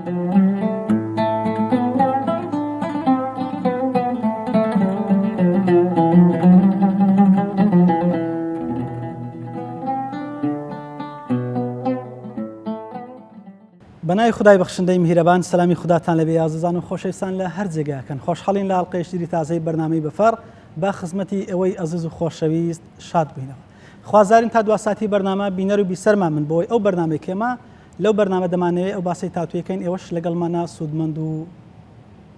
بەنای خدای بەخشندەی میهرەبان، سەلامی خوداتان لەبێ ئازیزان و خۆشەویستان لە هەر جێگاکەن. خۆشحاڵین لە ئاڵقەیەشتری تازەی بەرنامەی بەفەڕ بە خزمەتی ئەوەی ئەزیز و خۆشەویست شاد بووینەوە. خوازارین تا دوا ساتی بەرنامە بینەر و بیسەرمان من بۆی ئەو بەرنامەی کێمە لەو بەرنامە دەمانەوێت ئەو باسی تاتویەکەین ئێوەش لەگەڵمانە سوودمەند و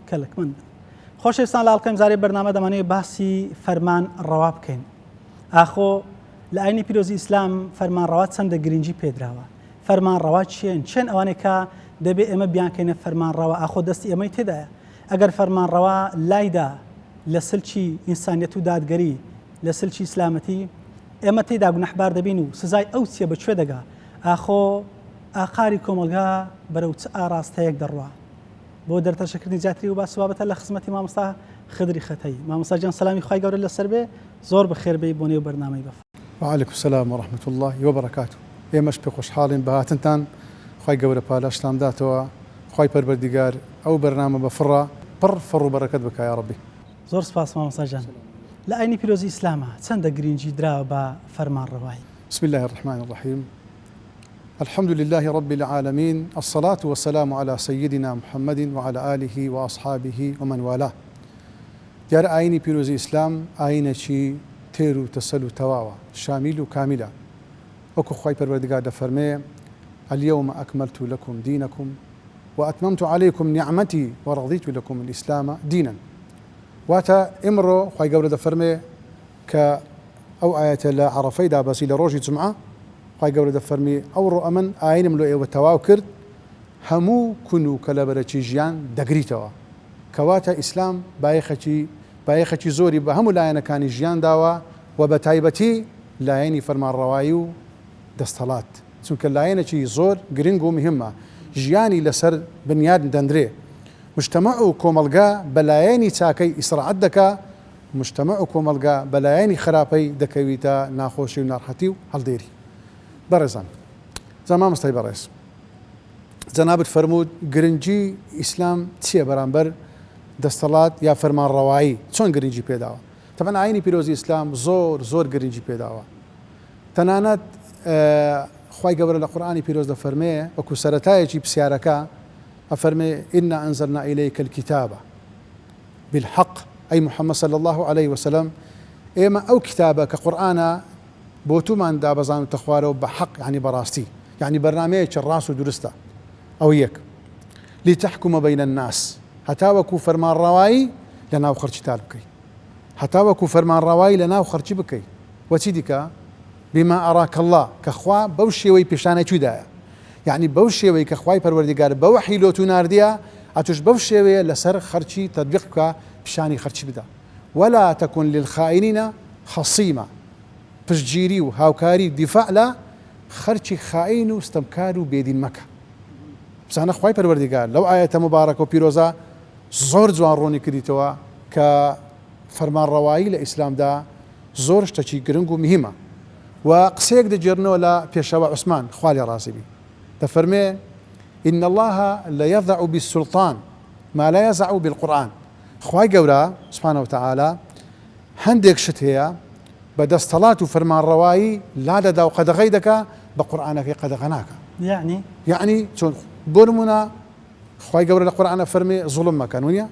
کەلکمەند. خۆشەویستان لە ئاڵقەی ئەمجارەی بەرنامە دەمانەوێت باسی فەرمان ڕەوا بکەین. ئاخۆ لە ئاینی پیرۆزی ئیسلام فەرمانڕەوا چەندە گرنگی پێدراوە؟ فەرمانڕەوا چیان؟ چەند ئەوانەی کە دەبێت ئێمە بیانکەینە فەرمانڕەوا؟ ئاخۆ دەستی ئێمەی تێدایە؟ ئەگەر فەرمانڕەوا لایدا لە سلکی ئینسانیەت و دادگەری، لە سلکی ئیسلامەتی، ئێمە تێدا گونەحبار دەبین و سزای ئەو چیە بەکوێ دەگا؟ ئاخۆ ئاقاری کۆمەلگا بەرەو چ ئاراستەیەک دەڕوا؟ بۆ دەرتەشەکردنی جاتری و باسوابەتە لە خزمەتی مامۆستا خدری خەتەی. مامۆستا جان سەلامی خوای گەورە لەسەر بێ، زۆر بەخێر بێ بۆ نێو بەرنامەی بەفەڕ. وعلیکم السلام ورحمة الله وبركاته. ئێمەش پێ خۆشحاڵین بە هاتنتان، خوای گەورە پاداشتان داتەوە، خوای پەروەردیگار ئەو بەرنامە بەفڕە پڕ فڕ و بەرەکەت بکە یا ڕەبی. زۆر سپاس مامۆستا جان. لە ئاینی پیرۆزی ئیسلامە چەندە گرنگی دراوە بە فەرمانڕەوایی؟ بسم الله الرحمن الرحيم. الحمد لله رب العالمين، الصلاة والسلام على سيدنا محمد وعلى آله وأصحابه ومن والاه. دیار ئاینی پیرۆزی ئیسلام ئاینێکی تێر و تەسەل و تەواوە، شامیل و کامیلە. وەکو خوای پەروەردیگار دەفەرمێ: اليوم أكملت لكم دينكم وأتممت عليكم نعمتي ورضيت لكم الإسلام دينا. واتا ئمڕۆ خوای گەورە دەفەرمێ کە ئەو ئاەتە لە عەرەفەیدا بەسی لە ڕۆژی جومعە، خوای گەورە دەفەرمێ ئەوڕۆ ئەمن ئاینم لۆ ئێوە تەواو کرد، هەموو کون و کەلەبەرەکی ژیان دەگریتەوە. کەواتە ئیسلام بایەخەکی زۆری بە هەموو لایەنەکانی ژیان داوە و بە تایبەتی لایەنی فەرمانڕەوایی و دەستەڵات، چونکە لایەنێکی زۆر گرنگ و مهمە، ژیانی لەسەر بنیاد دەندرێ. مجتەمع و کۆمەلگا بەلایەنی چاکەی ئیسراعەت دەکا، مجتەمع و کۆمەلگا بەلایەنی خراپەی دەکەویتە ناخۆشی و ناڕەحەتی و هەڵدێری. بەڕێزان، مامۆستای بەڕێز، جەنابەت فەرموود گرنگی ئیسلام چییە بەرامبەر دەستەڵات یا فەرمانڕەوایی؟ چۆن گرنگی پێداوە؟ تەمەن ئاینی پیرۆزی ئیسلام زۆر گرنگی پێداوە. تەنانەت خوای گەورە لە قورئانی پیرۆز دەفەرمێ وەکو سەرەتایەکی پرسیارەکە ئەفەرمێ: إنا أنزلنا إليك الكتاب بالحق، أي محمد صلى الله عليه وسلم، ئێمە ئەو کتابە کە قورئانە بۆ تومان دابەزان و تەخوارەوە بە حەق، یعنی بەڕاستی، یعنی بەرنامەیەکی ڕاست و دروستە. ئەو یەک. لتحكم بين الناس، هەتا وەکو فەرمانڕەوایی لەناو خەڵکی تال بکەی، هەتا وەکو فەرمانڕەوایی لەناو خەڵکی بکەی. وەچی دیکە؟ بما أراك الله، کەخوا بەو شێوەی پیشانەکویدایە، یعنی بەو شێوەی کە خوای پەروەردیگار بە وەحی لۆ تو ناردیە، ئەتوش بەو شێوەیە لەسەر خەڵکی تەطبیق بکە، پیشانی خەڵکی بدە. ولا تكن للخائنين خصيما، پشتگیری و هاوکاری دیفاع لە خەڵکی خائین و ستەمکار و بێدین مەکە. بزانە خوای پەروەردیگار لەو ئاەتە مبارەکە و پیرۆزە زۆر جوان ڕوونی کردیتەوە کە فەرمانڕەوایی لە ئیسلامدا زۆر شتێکی گرنگ و مهمە. و قسەیەک دەجێڕنەوە لە پێشەوە عوسمان خوا لێ ڕازی بی، دەفەرمێ: إن الله ليضع بالسلطان ما لا يضع بالقرآن. خوای گەورە سبحانه وتعالى هەندێک شت هەیە بە دەستەڵات و فەرمانڕەوایی لا دەدا و قەدەغەی دەکا، بە قورئانەکەی قەدەغە ناکە. یعنی چۆن بۆ نمونە خوای گەورە لە قورئانە فەرمێ زوڵم مەکەن، وانە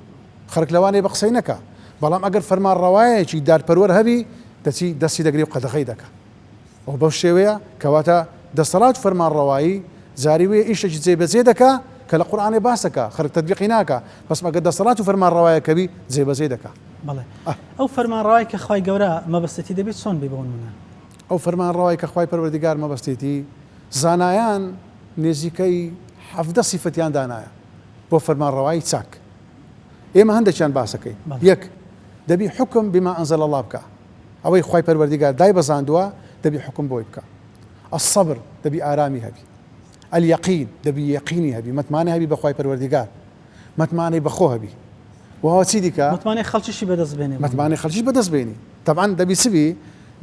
خەڵک لەوانەیە بە قسەی نەکا، بەڵام ئەگەر فەرمانڕەوایەکی دادپەروەر هەبی دەستی دەگری و قەدەغەی دەکا. ئەو بەو شێوەیە کەواتە دەستەڵات و فەرمانڕەوایی جاریوەیە ئیشێکی جێبەجێ دەکا کە لە قورئانێ باس دەکا، خەڵک تەطبیقی ناکە، بەس ئەگەر دەستەڵات و فەرمانڕەوایەکەبی جێبەجێ دەکا. بەڵێ ئەو فەرمانڕەوایی کە خوای گەورە مەبەستێتی دەبێت چۆن بێ بۆ نمونە؟ ئەو فەرمانڕەوایی کە خوای پەروەردیگار مەبەستێتی، زانایان نێزیکەی 17 سیفەتیان دانایە بۆ فەرمانڕەوایی چاک. ئێمە هەندێکیان باسەکەی. یەک، دەبی حکم بما أنزل الله بکە، ئەوەی خوای پەروەردیگار دای بەزاندووە دەبی حکم بۆی بکە. الصبر، دەبی ئارامی هەبی. اليقین، دەبی یەقینی هەبی، متمانە هەبی بەخوای پەروەردیگار، متمانەی بەخۆ هەبی. وهو چی دیکە؟ متمانەی خەڵکیشی بەدەستبێنێ. متمانەی خەڵکیش بەدەستبێنی. طبعا دەبی چبی؟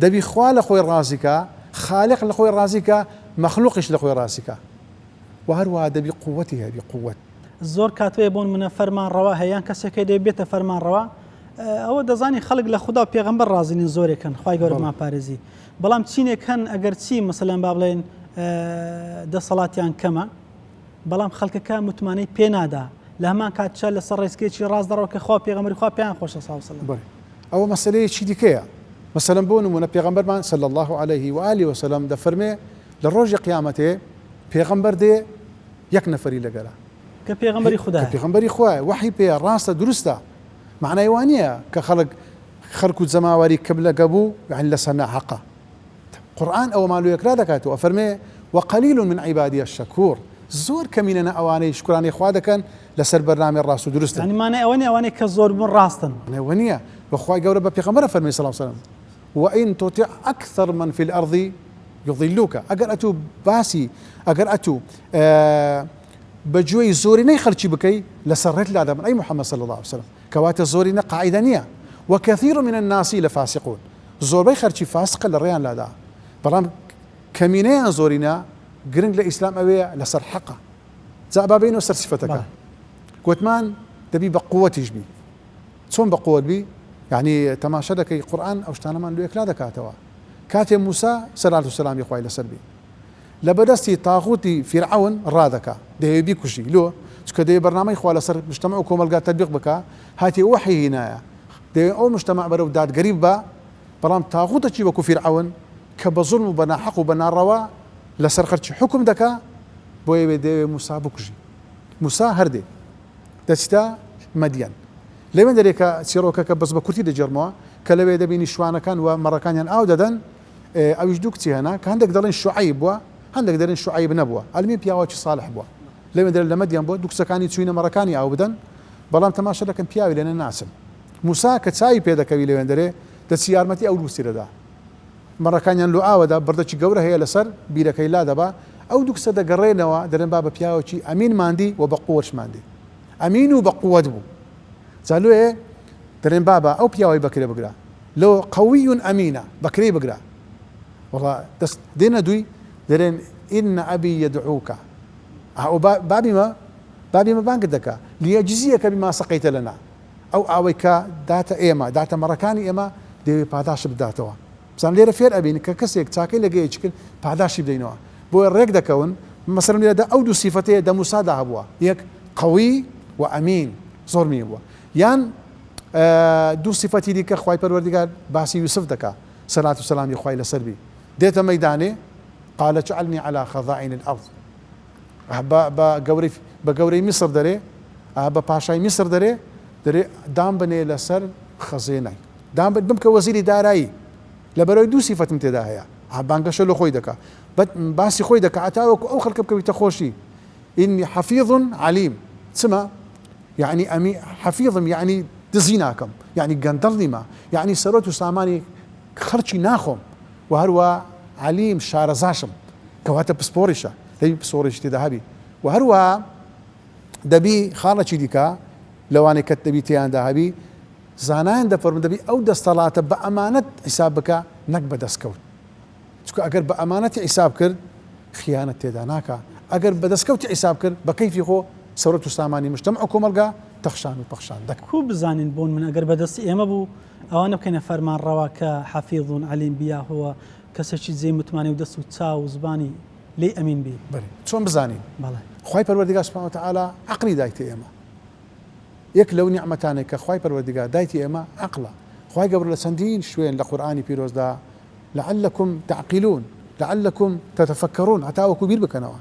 دەبی خوا لە خۆی ڕازیکە، خالق لە خۆی ڕازیکە، مەخلوقیش لە خۆی ڕازیکە. و هەروەها دەبی قووەتی هەبی، قووەت. زۆر کاتوێ بۆن منە فەرمانڕەوا هەیەیان کەسێکی دەبێتە فەرمانڕەوا ئەوە دەزانی خەڵک لە خوددا و پێغەمبەر ڕازینین زۆرێکن خوای گەورەمان پارێزی بەڵام چینێک هەن ئەگەر چی مەسەلەن با بڵێن دەسەڵاتیان کەمە بەڵام خەڵکەکە متمانەی پێ نادا لە هەمان کاتچە لەسەر ڕێزکێکی ڕاست دەڕەوە کە خوا پێغەمبەری خوا پێیان خۆشە ساوسەلەم ئەوە مەسەلەیەکی دیکەیە مەسەلەن بۆ نمونە پێغەمبەرمان صلی الله عليه و آله وسلم دەفەرمێ لە ڕۆژی قیامەتێ پێغەمبەر دێ یەک نەفەری لەگەڵا کە پێغەمبەری خوددایە پێغەمبەری خوایە وحی پێ ڕاستە دروستە معنای وانە کە خەڵک و جەماوەری کبلەکە بوو یعنی لەسەر ناحەقە قورئان ئەوە مالوویەکرا دەکاتەوە فەرمێ وقلیل من عیبادی الشەکور زۆر کەمینە ئەوانەی شکرانی خوا دەکەن لەسەر بەرنامەی ڕاست و دروستن ینی مانای ئەوەی کە زۆر بوون ڕاستن ئەوە نییە بەخوای گەورە بە پێغەمبەر فەرمی صلی الله علیه وسلم وإن تطع أكثر من في الأرض يضلوك ئەگەر ئەتوو باسی ئەگەر ئەتوو بەگوێی زۆرینەی خەڵکی بکەی لەسەر ڕێت لادەبن ئەی محەممەد صلی الله عليه وسلم کەواتە زۆرینە قاعدە نییە وكثير من الناس لفاسقون زۆربەی خەرکی فاسقە لە ڕێیان لادا بەڵام کەمینەیان زۆرینە گرنگ لە ئیسلام ئەوەیە لەسەر حەقە جا با بینەوە سەر سیفەتەکە گوتمان دەبی بە قووەتیش بی چۆن بە قووەت بی یعنی تەماشا دەکەی قورئان ئەو شتانەمان لێکلا دەکاتەوە کاتێ موسا سەلات و سەلامی خوای لەسەر بی لە بەدەستی تاغوتی فیرعون ڕادەکا دەیەوێ بیکوژی لۆ چکە دەیە بەرنامەی خوا لەسەر مجتەمع و کۆمەلگا تەطبیق بکە هاتی وحی هینایە دەیە ئەو مجتەمع بەرەو دادگەری بە بەڵام تاغوتەکی وەکو فیرعون کە بە زوڵم و بە ناحەق و بە ناڕەوا لەسەر خەرکی حکم دەکا بۆیە دەیەوێ موسا بکوژی موسا هەردێ دەچتە مەدیەن لەوێ دەرێکە چیرۆکەکە بەس بە کورتی دەجێڕمەوە کە لەوێ دەبینی شوانەکان و مەڕەکانیان ئاو دەدەن ئەویش دوو کچی هەنا کە هەندێک دەڵێن شوعیب بووە هەندێک دەڵێن شوعیب نەبووە ئەلمی پیاوەکی صالح بووە لەوێ دەرێت لە مەدیەن بۆ دوو کچەکانی چوینە مەڕەکانی ئاو بدەن بەڵام تەماشا دەکەن پیاوی لێنە ناچن موسا کە چاوی پێدەکەوی لەوێن دەرێ دەچی یارمەتی ئەو دووسی دەدا مەڕەکانیان لۆ ئاوەدا بەردەکی گەورە هەیە لەسەر بیرەکەی لا دەبا ئەو دوو کچە دەگەڕێنەوە دەرێن با بە پیاوەکی ئەمین ماندی و بە قووەش ماندی ئەمین و بە قووەت بوو جالوێ دەرێن بابە ئەو پیاوەی بەکرێ بگرا لۆ قەویون ئەمینە بەکرێ بگرا وڵا دەست دێنە دوی دەرێن ئین ئەبی یەدعوکە بابی مە بانگت دەکا لیەجزیەکە بما سەقەیتە لەنا ئەو ئاوەی کە داتە ئێمە داتە مەڕەکانی ئێمە دەوێت پاداش بداتەوە بزان لێرە فێر ئەبین کە کەسێک چاکەی لەگەیەکی کرد پاداشی بدەینەوە بۆیە ڕێک دەکەون مەسەڵەن لێرەدا ئەو دوو سیفەتەیە دە موسادا هەبووە یەک قەوی و ئەمین زۆر می بووە یان دوو سیفەتی دیکە خوای پەروەردگار باسی یوسف دەکا سەلات و سەلامی خوای لەسەر بی دێتە مەیدانێ قال اجعلني على خزائن الأرض بە گەورەی میسر دەرێ بە پاشای میسر دەرێ دام بنێ لەسەر خەزێنەی دام بمکە وەزیری دارایی لەبەرەوەی دوو سیفەتم تێدا هەیە بانگەشە لە خۆی دەکا باسی خۆی دەکا ئەتاوەکو ئەو خەڵکە بکەویتە خۆشی إني حفيظ عليم سما يعني أمي حفيظم يعني دزي ناكم يعني قندرني ما يعني سروت ساماني خرچي ناخم وهروا عليم شارزاشم كواتا بسبوريشا دبي بسوريش تذهبي وهروا دبي خالتي ديكا لو أنا كتبي تيان ذهبي زانان دفرم دبي أو دستلات بأمانة حسابك نقبة دسكوت شكو أجر بأمانة حساب كر خيانة تداناكا أجر بدسكوت حساب كر بكيف يخو سورة ساماني مجتمعكم ألقى تخشان وبخشان دك كو بزانين بون من أجر بدس إما بو أو أنا بكنا فرمان رواك حفيظ عليم بيا هو كسرشي زي متماني ودس وتساو زباني لي أمين بي بري شون بزانين بله خواي پروردگار سبحانه وتعالى عقلي دايتي إما يك لو نعمتانك كخواي پروردگار دايتي إما عقله خواي قبل لسندين شوين لقرآني بيروز دا لعلكم تعقلون لعلكم تتفكرون عتاو كبير بكنوا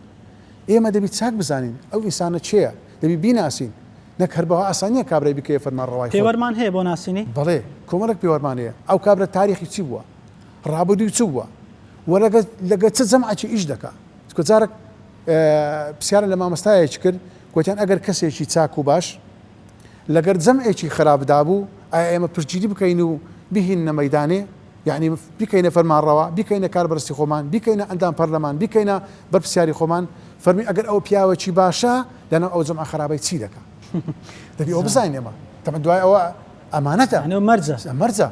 إما دبي تساق بزانين أو إنسان تشيا دبي بيناسين نك هربها أسانية كابرا بكي فرمان رواي بيورمان هي بوناسيني بله كومرك بيورمان هي أو كابرا تاريخ يتسوى رابدو يتسوى ولا لقد تزمع شيء إيش دكا تقول زارك بسيارة لما مستعي يشكر كوتان أجر كسي شيء تساكو باش لقد زمع شيء خراب دابو أما برجيدي بكينو بهن ميداني يعني بكينا فرمان روا بكينا كاربرستي خومان بكينا عندنا برلمان بكينا بربسياري خومان فرمي أجر أو بياوة شيء باشا لأنه أو زمع خرابي تسيدك دبي أو بزاين يما طبعا دعاء أو أمانته يعني مرزة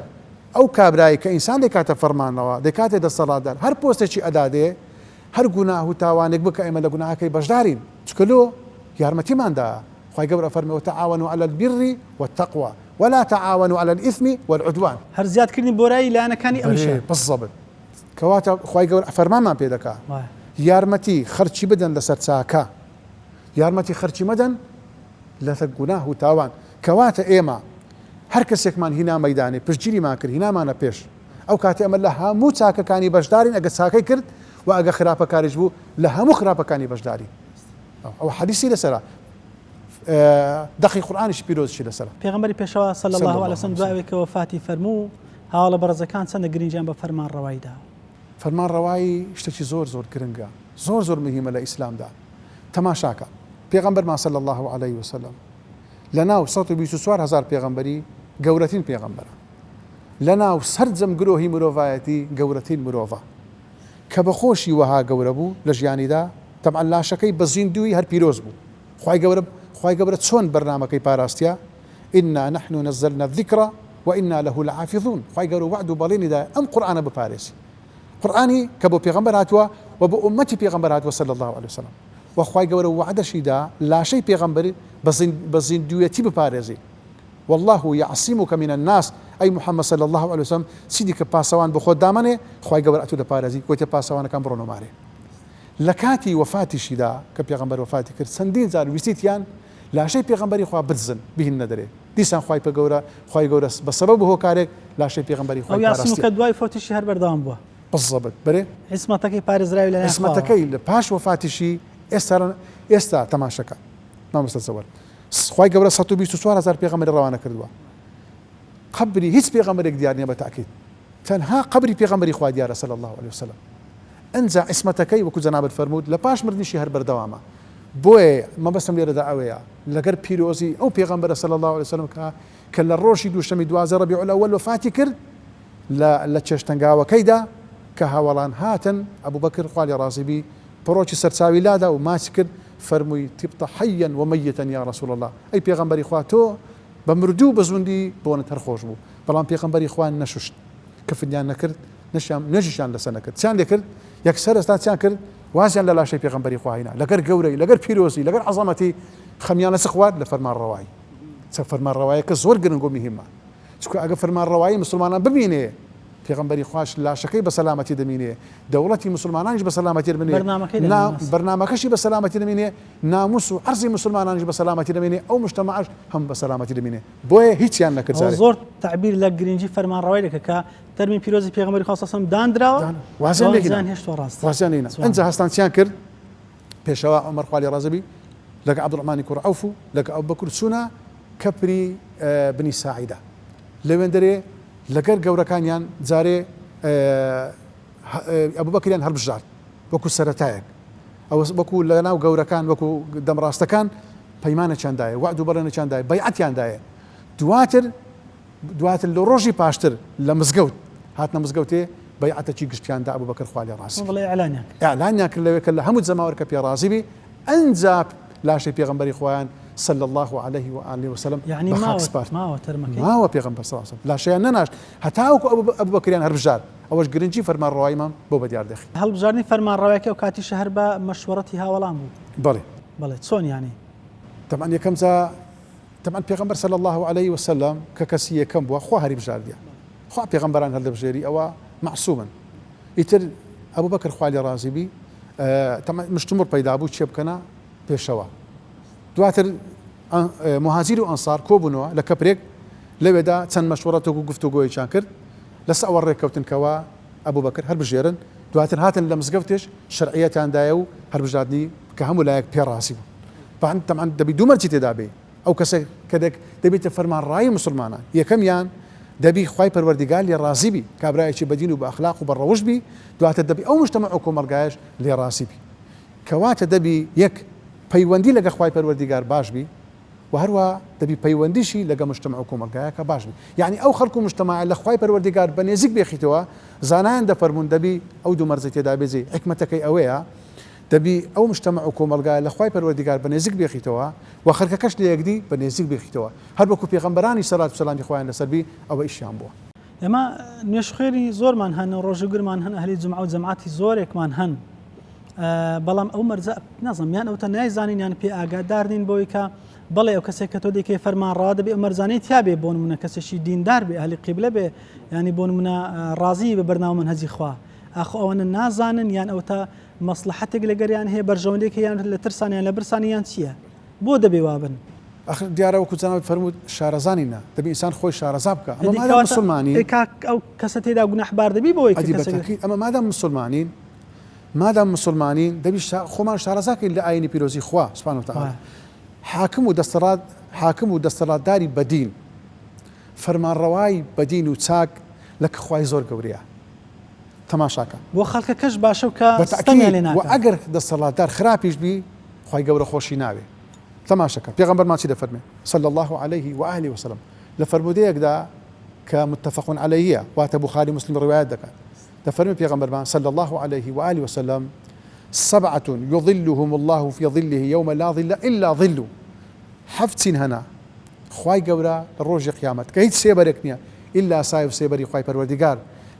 أو كابراي كإنسان دكاتة فرمان روا دكاتة الصلاة دار هر بوست شيء أداده هر جناه تاوانك بك إما لجناه كي بجدارين تقولوا يا رمتي من دا خی گەورە فەرمێ وتعاونوا على البر والتقوى ولا تعاونوا على الإثم والعدوان. هەر زیادکردنی بۆرایی لایەنەکانی ئەویشە بالضبط. کەواتە خی گەورە فەرمانمان پێ دەکا یارمەتی خەرچی بدەن لەسەر چاکە، یارمەتی خەرچی مەدەن لەسەر گوناه و تاوان. کەواتە ئێمە هەر کەسێکمان هینا مەیدانێ پشتگیریمان کرد هینامانە پێش ئەو کاتێ ئەمە لە هەموو چاکەکانی بەشدارین ئەگە چاکەی کرد و ئەگە خراپەکاریش بوو لە هەموو خراپەکانی بەشداری. ئەو حەدیسی لەسەرە دەقی قورئانیش پیرۆزشی لەسەرە. پێغەمبەری پێشەوە صلی الله علیه وسلم دوای کە وفاتی فەرموو هاوڵە بەڕێزەکان چەندە گرنگیان بە فەرمانڕەواییدا. فەرمانڕەوایی شتێکی زۆر زۆر گرنگە، زۆر زۆر مهمە لە ئیسلامدا. تەماشاکە پێغەمبەرمان صلی الله علیه وسلم لە ناو 124,000 پێغەمبەری گەورەترین پێغەمبەرە، لە ناو سەرجەم گرۆهی مرۆڤایەتی گەورەترین مرۆڤە کە بە خۆشی وەها گەورە بوو لە ژیانیدا. تەمەن لاشەکەی بە زیندوی هەر پیرۆز بوو. خی گەورە چۆن بەرنامەکەی پاراستیا ئنا نحن نزلنا الذکر وإنا له لحافظون. خی گەورە وعد و بەڵێنیدا ئەم قورئانە بپارێسی، قورئانی کە بۆ پێغەمبەر هاتووە و بۆ ئومەتی پێغەمبەر هاتووە صلی الله علیه وسلم. وخی گەورە وعدەشیدا لاشەی پێغەمبەر بە زیندویەتی بپارێزی. والله يعصمك من الناس أي محمد صلى الله عليه وسلم سيدي كباسوان بخود دامنه خواهي قبر أتو دپارزي كويت باسوان كان برونو ماري لكاتي وفاتي شدا كبيغمبر وفاتي كرد سندين زار ويسيتيان لا شيء بيغمبري خوا برزن به الندري ديسان خواهي بقورا خواهي قورا بسبب هو كارك لا شيء بيغمبري خواهي بارستي أو يعصمك دواي فوتي شهر بردام بوا بالضبط بري عصمتكي بارز راوي لنا عصمتكي باش وفاتي شي استا تماشكا ما مستتصور خواهي قبر 124,000 پێغەمبەری ڕەوانە کردووە. قبری هیچ پێغەمبەرێک دیار نییە بە تاکید تەنها قبری پێغەمبەری خوا دیارە صلی الله عليه وسلم. ئەنجا عیسمەتەکەی وەکو جەنابەت فەرموود لە پاش مردنیشی هەر بەردەوامە. بۆیە مەبەستم لێرەدا ئەوەیە لەگەر پیرۆزی ئەو پێغەمبەرە صلی الله عليه وسلم کە لە ڕۆژی دووشەمی 12 ڕەبیع الأول وفاتی کرد لە چێشتەنگاوەکەیدا کە هاوڵان هاتن ئەبوو بەکر خوا لێ ڕازی بی پڕۆکی سەرچاوی لادا و ماچ کرد فرمووی تبتە حەیەن ومەیتەن یا رەسوول الله. ئەی پێغەمبەری خوا تۆ بە مردوو بە زوندی بۆنت هەر خۆش بوو، بەڵام پێغەمبەری خوا نەشوشت کە فدیان نەکرد نەژیشان لەسەر نەکرد چیان لێ کرد یەکسەر ئێستا چیان کرد وازیان لە لاشەی پێغەمبەری خوا هێنا لەگەر گەورەی لەگەر پیرۆزی لەگەر عەزەمەتی خەمیانە سخوات لە فەرمانڕەوایی. چە فەرمانڕەواییەکە زۆر گرنگ و مهمە چونکە ئەگە فەرمانڕەوایی مسلمانان ببینێ پێغەمبەری خوش لاشەکەی بە سەلامەتی دەمینێ دەوڵەتی مسلمانانیش بە سەلامەتی دەمینێ بەرنامەکەشی بە سەلامەتی دەمینێ ناموس و عەرزی مسلمانانیش بە سەلامەتی دەمینێ ئەو مجتەمەعش هەم بە سەلامەتی دەمینێ. بۆیە هیچیان نەکرد. زۆر تعبیر لە گرنگی فەرمانڕەوایی دەکە کە تەرمی پیرۆزی پێغەمبەری خوا سەسەم دانراوە وازیان هێشتا ڕاست وازیان هێنا. ئەنجا هەستانچیان کرد پێشەوە عومەر خوا لێ ڕازی بی لەگە عەبدوڕەحمانی کوڕ عەوف و لەگە ئەبوبەکر چوونە کەپری بنی ساعیدە لەوێندەرێ لەگەر گەورەکانیان جارێ ئەبوبەکریان هەڵبژارد وەکو سەرەتایەک ئەوە وەکو لە ناو گەورەکان وەکو دەمڕاستەکان پەیمانەچیاندایە وعد و بەڵێنەچیاندایە بەیعەتیاندایە. دواتر لە ڕۆژی پاشتر لە مزگەوت هاتنە مزگەوتێ بەیعەتێکی گشتیاندا ئەبوبەکر خوا لێ ڕازی ئیعلانیان کرد لەوێ کە لە هەموو زەماوەر کە پێڕازی بی ئەنجا لاشەی پێغەمبەری خوایان صلى الله عليه وآله وسلم يعني ما ترمكي ما پیغمبر صلى الله عليه وسلم لا شيء نناش حتى ابو بكر هربجار اوش گرنجي فرمان روايمان بو بديار داخل هل بجارني فرمان روايك وكاتي شهر با مشورتها ولا مو بلى شلون يعني طبعا طبعا پیغمبر صلى الله عليه وسلم ككسيه كم بو خو هري بجار ديا خو پیغمبران هل بجاري او معصوما يتر ابو بكر خوالي رازبي طبعا مشتمر پیدا بو چه بکنا پیشوا دواتر مهاجر و ئەنسار کۆبوونەوە لە کەپرێک لەوێدا چەند مەشوەڕەتێک و گفتوگۆیەکیان کرد لەسەر ئەوە ڕێککەوتنکەوە ئەبوبەکر هەربژێرن دواتر هاتن لە مزگەوتێش شەرعیەتیاندایە و هەربژاردننی کە هەموو لایەک پێڕاستی بوو. طبعا دەبی دوو مەرجی تێدا بێ ئەو کەسێک کە دەبێتە فەرمانڕایی مسلمانان یەکەمیان دەبی خوای پەروەردیگار لێ ڕازی بی کابرایەکی بەدین و بە ئەخلاق و بە ڕەوش بی دواتر دەبی ئەو مجتەمەع و کۆمەڵگایەش لێ ڕازی بی کەواتە دەبی یەک پەیوەندی لەگە خوای پەروەردیگار باش بی و هەروە دەبی پەیوەندیشی لەگە مجتەمەع و کۆمەڵگایەکە باش بی. یعنی ئەو خەڵک و مجتەماع لە خوای پەروەردیگار بە نێزیک بێخیتەوە زانایان دەفەرمون دەبی ئەو دوو مەرجە تێدا بێزی حکمەتەکەی ئەوەیە دەبی ئەو مجتەمەع و کۆمەڵگای لە خوای پەروەردیگار بە نێزیک بێخیتەوە و خەڵکەکەش لە یەکدی بە نێزیک بێخیتەوە هەر وەکو پێغەمبەرانی سەڵات و سەلامی خوایان لەسەر بی ئەوە ئیشیان بووە. ئێمە نوێژخێری زۆرمان هەن و ڕۆژوگرمان هەن ئەهلی جومعە و جەماعەتی زۆرێکمان هەن بەڵام ئەو مەرجە نازانم یان ئەوتە نایزانین یان پێ ئاگادار نین بۆی کە بەڵێ ئەو کەسێک کە تۆ دەیکەی فەرمانڕەوا دەبێ مەرزانەی تیابێ بۆ نمونە کەسێکی دیندار بێ ئەهلی قیبلە بێ ینی بۆ نمونە ڕازی بە بەرنامە منهەجی خوا ئاخۆ ئەوەنە نازانن یان ئەو تا مەسلحەتێک لەگەریان هەیە بەرژەوەندێک یان لە ترسانیان لە برسانیان چییە بۆ دەبێ وابن آخر دیارەوە کوچانەوە فەرموود شارەزانی نا دەبێ ئینسان خۆی شارەزا بکە ئەمە مادام مسلمانی ئەو کەسە تێدا گوناحبار دەبی بۆی ئەمە مادام مسلمانین دەبی خۆمان شارەزاکەین لە ئاینی پیرۆزی خوا سبحانه وتعالى حاکم و دەسەڵاتداری بەدین فەرمانڕەوای بەدین و چاک لە خوای زۆر گەورەیە تەماشاکە بۆ خەڵکە کەش باشە و کە ستەمیان لێ ناکات و ئەگەر دەسەڵاتدار خراپیش بی خوای گەورە خۆشی ناوێ تەماشاکە پێغەمبەرمان چی دەفەرمێ صلى الله عليه وآله وسلم لە فەرمودەیەکدا کە متفق عليهە واتە بوخاری مسلم ڕوایەت دەکات دەفەرمێ پێغەمبەرمان صلى الله عليه وآله وسلم 7 يظلهم الله في ظله يوم لا ظل إلا ظله حفتين هنا خوای گەورە لە ڕۆژی قیامەت کە هیچ سێبەرێک نییە ئللا سای و سێبەری خوای پەروەردیگار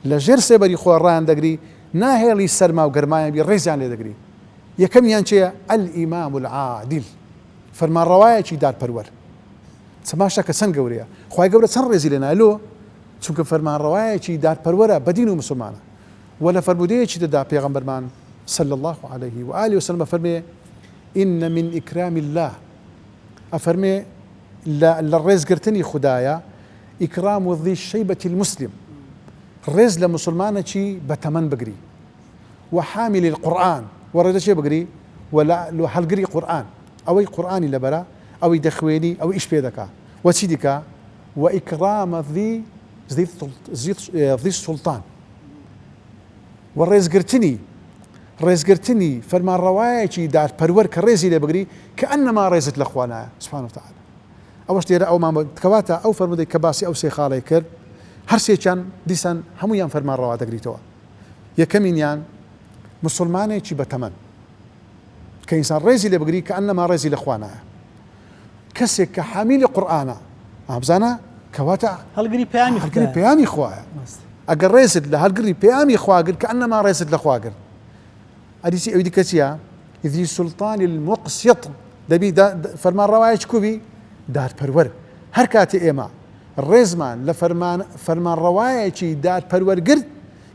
لە ژێر سێبەری خۆ ڕایان دەگری ناهێڵی سەرما و گەرمایان بی ڕێزیان لێ دەگری یەکەمیان چێە الئیمام العادل فەرمانڕەوایەکی دادپەروەر تەماشا کە چەند گەورەیە خوای گەورە چەند ڕێزی لێ نایلۆ چونکە فەرمانڕەوایەکی دادپەروەرە بەدین و مسلمانە و لە فەرمودەیەکی دەدا پێغەمبەرمان صلى الله عليه وآله وسلم فرمي إن من إكرام الله أفرمي للرز قرتني خدايا إكرام ذي الشيبة المسلم الرز لمسلمانة شي بتمن بقري وحامل القرآن ورد شي بقري ولا لو حلقري قرآن أو قرآني لبرا أو دخويني أو إيش بيدك وسيدك وإكرام ذي السلطان والرز قرتني ڕێزگرتنی فەرمانڕەوایەکی دادپەروەر کە ڕێزی لێ بگری کە ئەنەما ڕێزت لە خوانایە سبحانه وتعالى ئەوەش لێرە ئەومان کەواتە ئەو فەرمودەی کە باسی ئەو سێ خاڵی کرد هەر سێکیان دیسان هەمویان فەرمانڕەوا دەگریتەوە یەکەمینیان مسلمانێکی بەتەمەن کە ئینسان ڕێزی لێ بگری کە ئەنەما ڕێزی لە خوانایە کەسێک کە حامیلی قورئانە ئابزانە کەواتە هەڵگری پەیامی خوایە ئەگەر ڕێزت لە هەڵگری پەیامی خواگرت کە ئەنەما ڕێزت لە خواگرت ئەدیسی ئەوی دیکەچیە ذی سوڵتان المقسط دەبی فەرمانڕەوایەکی کوبی دادپەروەر هەر کاتێ ئێمە ڕێزمان لە فەرمانڕەوایەکی دادپەروەرگرت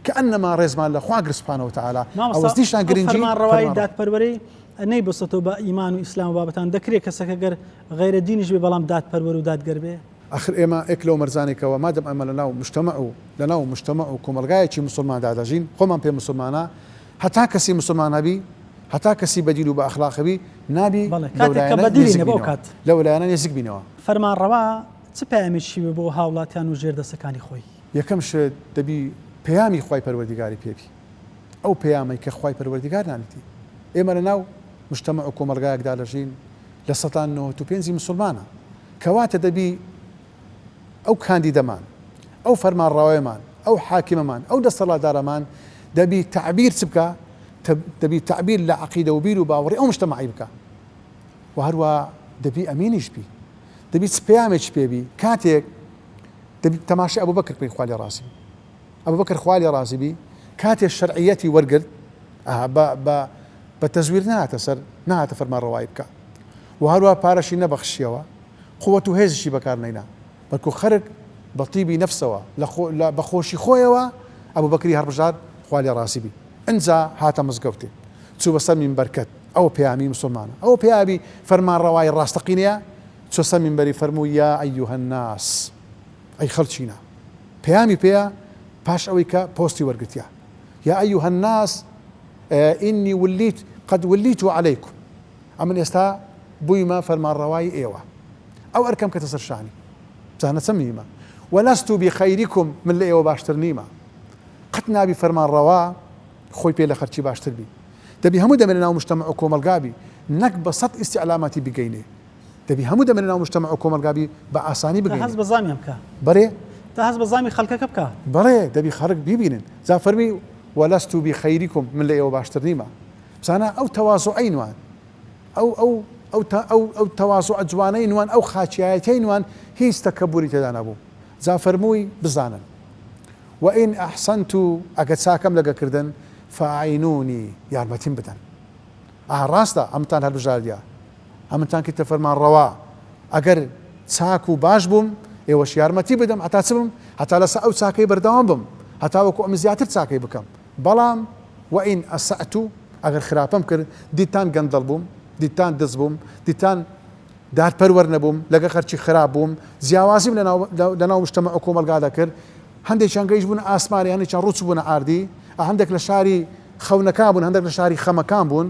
کە ئەنەما ڕێزمان لە خوا گرت سبحانه وتعالى ئەوەش نیشان گرنگی فەرمانڕەوایی دادپەروەری نەیبەستێتەوە بە ئیمان و ئیسلام و بابەتان دەکرێت کەسەکە گەر غەیرە دینیش بێ بەڵام دادپەروەر و دادگەر بێ آخر ئێمە ئێک لەو مەرزانێکەوە مادەم ئەمە لەناو مجتەمع و کۆمەلگایەکی مسلمان دادەژین خۆمان پێ مسلمانە هەتا کەسی مسلمانەبی هەتا کەسی بەدین و بە ئەخلاقەبی نابی لە وەلایەنە نێزیک بینەوە فەرمانڕەوا چ پەیامێکی بۆ هاوڵاتیان و ژێردەسەکانی خۆی یەکەم شت دەبی پەیامی خوای پەروەردیگاری پێبی ئەو پەیامەی کە خوای پەروەردیگار نانیتی ئێمە لەناو مجتەمع و کۆمەلگایەکدا دەژین لە 95 مسلمانە کەواتە دەبی ئەو کاندیدەمان ئەو فەرمانڕەوایەمان ئەو حاکمەمان ئەو دەسەڵاتدارەمان دەبی تعبیر چ بکە دەبی تعبیر لە عەقیدە و بیر و باوەڕی ئەو مجتەمەعی بکە و هەروە دەبی ئەمینیش بی دەبی چ پەیامێکی پێبی کاتێک دەبی تەماشای ئەبوبەکر بکەی خوا لێ ڕازی بی ئەبوبەکر خوا لێ ڕازی بی کاتێک شەرعیەتی وەرگرت بە تەزویر نهاتە فەرمانڕەوایی بکە و هەروە پارەشی نەبەخشیەوە قووەت و هێزشی بەکار نەینا بەڵکو خەرک بە تیبی نەفسەوە بە خۆشی خۆیەوە ئەبوبەکری هەڵبژار خوا لێ ڕازی بی ئەنجا هاتە مزگەوتێ چوو بەسەر مینبەرکەت ئەو پەیامی مسلمانە ئەو پەیامی فەرمانڕەوایی ڕاستەقینەیە چوە سەر مینبەری فەرمووی یا ئەیوهە الناس ئەی خەڵچینە پەیامی پێیە پاش ئەوەی کە پۆستی وەرگرتیا یا ئەیوهە الناس ئینی قەد ولیت عەلەیکم ئەمن ئێستا بوویمە فەرمانڕەوایی ئێوە ئەو ئەرکەم کەتە سەر شانی بزانە چەند نیمە وەلەست بخەیریکم من لە ئێوە باشتر نیمە قەت نابی فەرمانڕەوا خۆی پێ لە خەرچی باشتر بی دەبی هەموو دەمێنە ناو مجتەمع و کۆمەلگابی نەک بە سەد ئیستیعلاماتی بگەینێ دەبی هەموو دەمێنە ناو مجتەمع و کۆمەلگابی بە ئاسانی بگەینێ هەست بە زامی بکە بەڕێ تا هەست بە زامی خەڵکەکە بکە بەڕێ دەبی خەڵک بیبینن جا فەرمی وەلەست بخەیریکم من لە ئێوە باشتر نیمە بزانە ئەو تەواضوعەی نوان ئەو تەواضوع جوانەی نوان ئەو خاچایەتەی نوان هیچ تەکەبوری تێدا نەبوو جا فەرمووی بزانن وإن أحسنت أكتساكم لك كردن فأعينوني يارمتين بدن راستا أمتان هالبجاليا أمتان كنت فرمان روا ئەگەر چاک و باش بووم ئێوەش یارمەتی بدەم هەتا چ بم هەتا لەسەر ئەو چاکەی بەردەوام بم هەتا وەکو ئەم زیاتر چاکەی بکەم بەڵام وئین ئەسەعتو ئەگەر خراپەم کرد دیتان گەندەڵ بووم دیتان دز بووم دیتان دادپەروەر نەبووم لەگە خەرچی خراپ بووم جیاوازیم لەناو مجتەمەع کۆمەلگا دەکرد هەندێکیان گەیشت بوون ئاسمانی هەندێکیان ڕوچ بوون ئاردی هەندێک لە شاری خەونەکان بوون هەندێک لە شاری خەمەکان بوون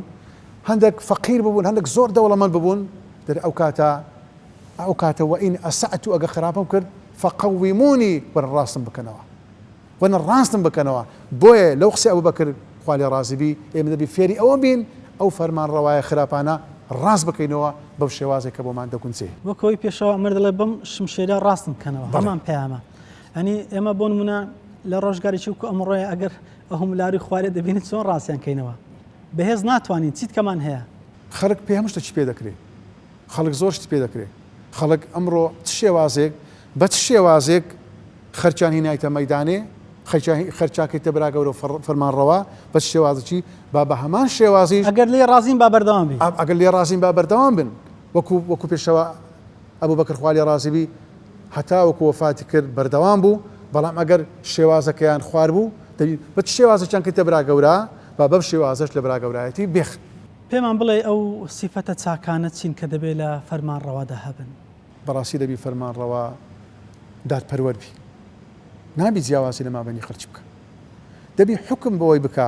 هەندێک فەقیر ببوون هەندێک زۆر دەوڵەمەند ببوون دەر ئەو کاتە وئین ئەسەعتو ئەگە خراپەم کرد فەقەویمونی وەرە ڕاستم بکەنەوە وەرە ڕاستم بکەنەوە بۆیە لەو قسەی ئەبوو بەکر خوا لێ ڕازی بی ئێمە دەبی فێری ئەوە بین ئەو فەرمان ڕەوایە خراپانە ڕاست بکەینەوە بەو شێوازێک کە بۆمان دەکونچێ وەکەوەی پێشەوە ئەمر دەڵێ بەم شمشێرە ڕاستم بکەنەوە هەمان پێیامە ئەنی ئێمە بۆ نمونە لە ڕۆژگاریی وکو ئەمڕۆیە ئەگەر ئەهم لاری خوارێ دەبینیت چۆن ڕاستیان کەینەوە بەهێز ناتوانین چیت کەمان هەیە خەڵک پێ هەموو شتێکی پێ دەکرێت خەڵک زۆر شتی پێ دەکرێت خەڵک ئەمڕۆ چ شێوازێک بە چ شێوازێک خەرچیان هینایتە مەیدانێ خەرچاکەیتە برا گەورە فەرمانڕەوا بە شێوازی با بە هەمان شێوازیش ئەگەر لێ ڕازین با بەردەوام بین ئەگەر لێ ڕازین با بەردەوام بن وەکو پێشەوە ئەبوو بەکر خوا لێ ڕازی بی هەتا وەکو وەفاتی کرد بەردەوام بوو بەڵام ئەگەر شێوازەکەیان خوار بوو بە چ شێوازێکیان کەیتە برا گەورە با بەم شێوازەش لە برا گەورایەتی بێخت پێمان بڵێ ئەو سیفەتە چاکانە چین کە دەبێت لە فەرمانڕەوادا هەبن بەڕاستی دەبی فەرمانڕەوا دادپەروەر بی نابی جیاوازی لە مابەینی خەڵک بکە دەبی حکم بەوەی بکە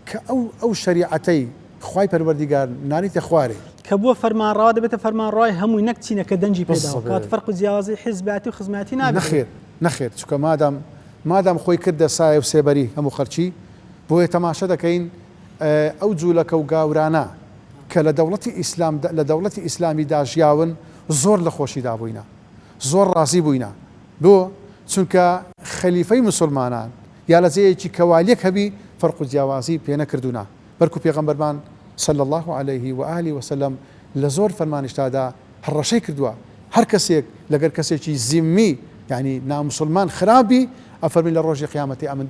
کە ئەو شەریعەتەی خوای پەروەردیگار نانیتە خوارێ کە بووە فەرمانڕەوا دەبێتە فەرمانڕەوای هەمووی نەک چینەکە دەنجی پێداوە کات فەرق و جیاوازی حیزباتی و خزمەتی نابێت نەخێر چونکە مادام خۆی کردە سایە و سێبەری هەموو خەرچی بۆیە تەماشە دەکەین ئەو جوولەکە و گاورانە کە لە دەوڵەتی ئیسلامی داژیاون زۆر لە خۆشیدا بووینە زۆر ڕازی بووینە بۆ چونکە خەلیفەی مسلمانان یا لە جێیەکی کەوالیەک هەبی فەرق و جیاوازی پێ نەکردوونە بەرکو پێغەمبەرمان صلی الله عليه وآله وسلم لە زۆر فەرمانیشتادا هەڕەشەی کردووە هەر کەسێک لەگەر کەسێکی زیمی یعنی نامسلمان خراپی ئەفەرمی لە ڕۆژی قیامەتی ئەمن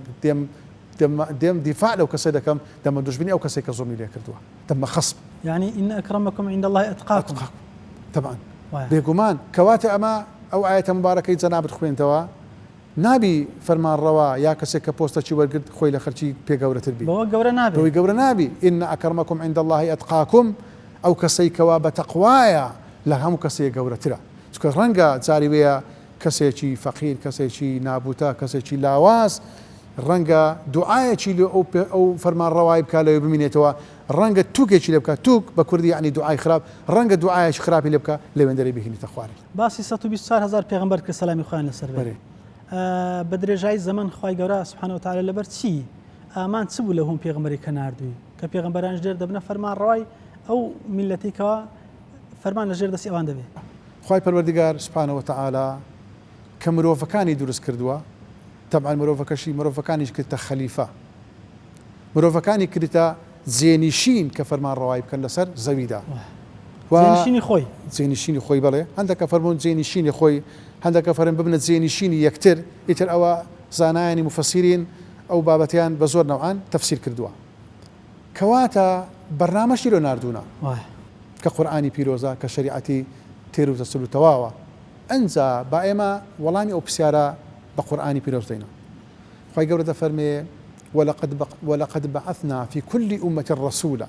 دێم دیفاع لەو کەسێ دەکەم دەمە دوژبنی ئەو کەسێک کە زۆمی لێ کردووە دەمە خەسب يعني إن أكرمكم عند الله أتقاكم طبعا بێگومان کەواتە ئەمە ئەو ئاەتە مبارەکەی جەنابەت خوێنتەوە نابی فەرمانڕەوا یا کەسێک کە پۆستەکی وەرگرت خۆی لە خەرچی پێگەورەتر بی بەوەی گەورە نابی ئین ئەکرمەکم عند الله ئەتقاکم ئەو کەسەی کەوا بە تەقوایە لە هەموو کەسێک گەورەترە چونکە ڕەنگە جاری وەیە کەسێکی فەقیر کەسێکی نابوتە کەسێکی لاواز ڕەنگە دوعایەکی لێ ئەو فەرمانڕەوای بکە لەوێ بمینێتەوە ڕەنگە تووکێکی لێ بکە تووک بە کوردی یعنی دوعای خراپ ڕەنگە دوعایەکی خراپی لێ بکە لەوێندەرەی بهێنیتە خوارێ باسی 124,000 پێغەمبەر کە سەلامی خوایان لەسەر بێت بە درێژایی زەمان خوای گەورە سوبحانەهو وتعالە لەبەر چی ئامان چ بوو لە هەموو پێغەمبەری کە ناردووی کە پێغەمبەرانش دێر دەبنە فەرمانڕەوای ئەو میلەتێکەوە فەرمان لەژێر دەستی ئەوان دەبێت خوای پەروەردیگار سوبحانەهو وتعالە کە مرۆڤەکانی دروست کردووە طبعا مرۆڤەکانیش کردتە خەلیفە مرۆڤەکانی کردتە جێنشین کە فەرمانڕەوای بکەن لەسەر زەویدا جێنشینی خۆی بڵێ هەندێکە فەرمون جێنشینی خۆی هەندێکە فەرم ببنە جێنشینی یەکتر ئیتر ئەوە زانایانی مفەسیرین ئەو بابەتیان بە زۆر نەوعان تەفسیر کردووە کەواتە بەرنامەشی لۆ ناردوونە کە قورئانی پیرۆزە کە شەریعەتی تێر و دەسەل و تەواوە ئەنجا با ئێمە وەڵامی ئەو پرسیارە بە قورئانی پیرۆز دەینە خوای گەورە دەفەرمێ ولقد بعثنا في كل أمة رسولا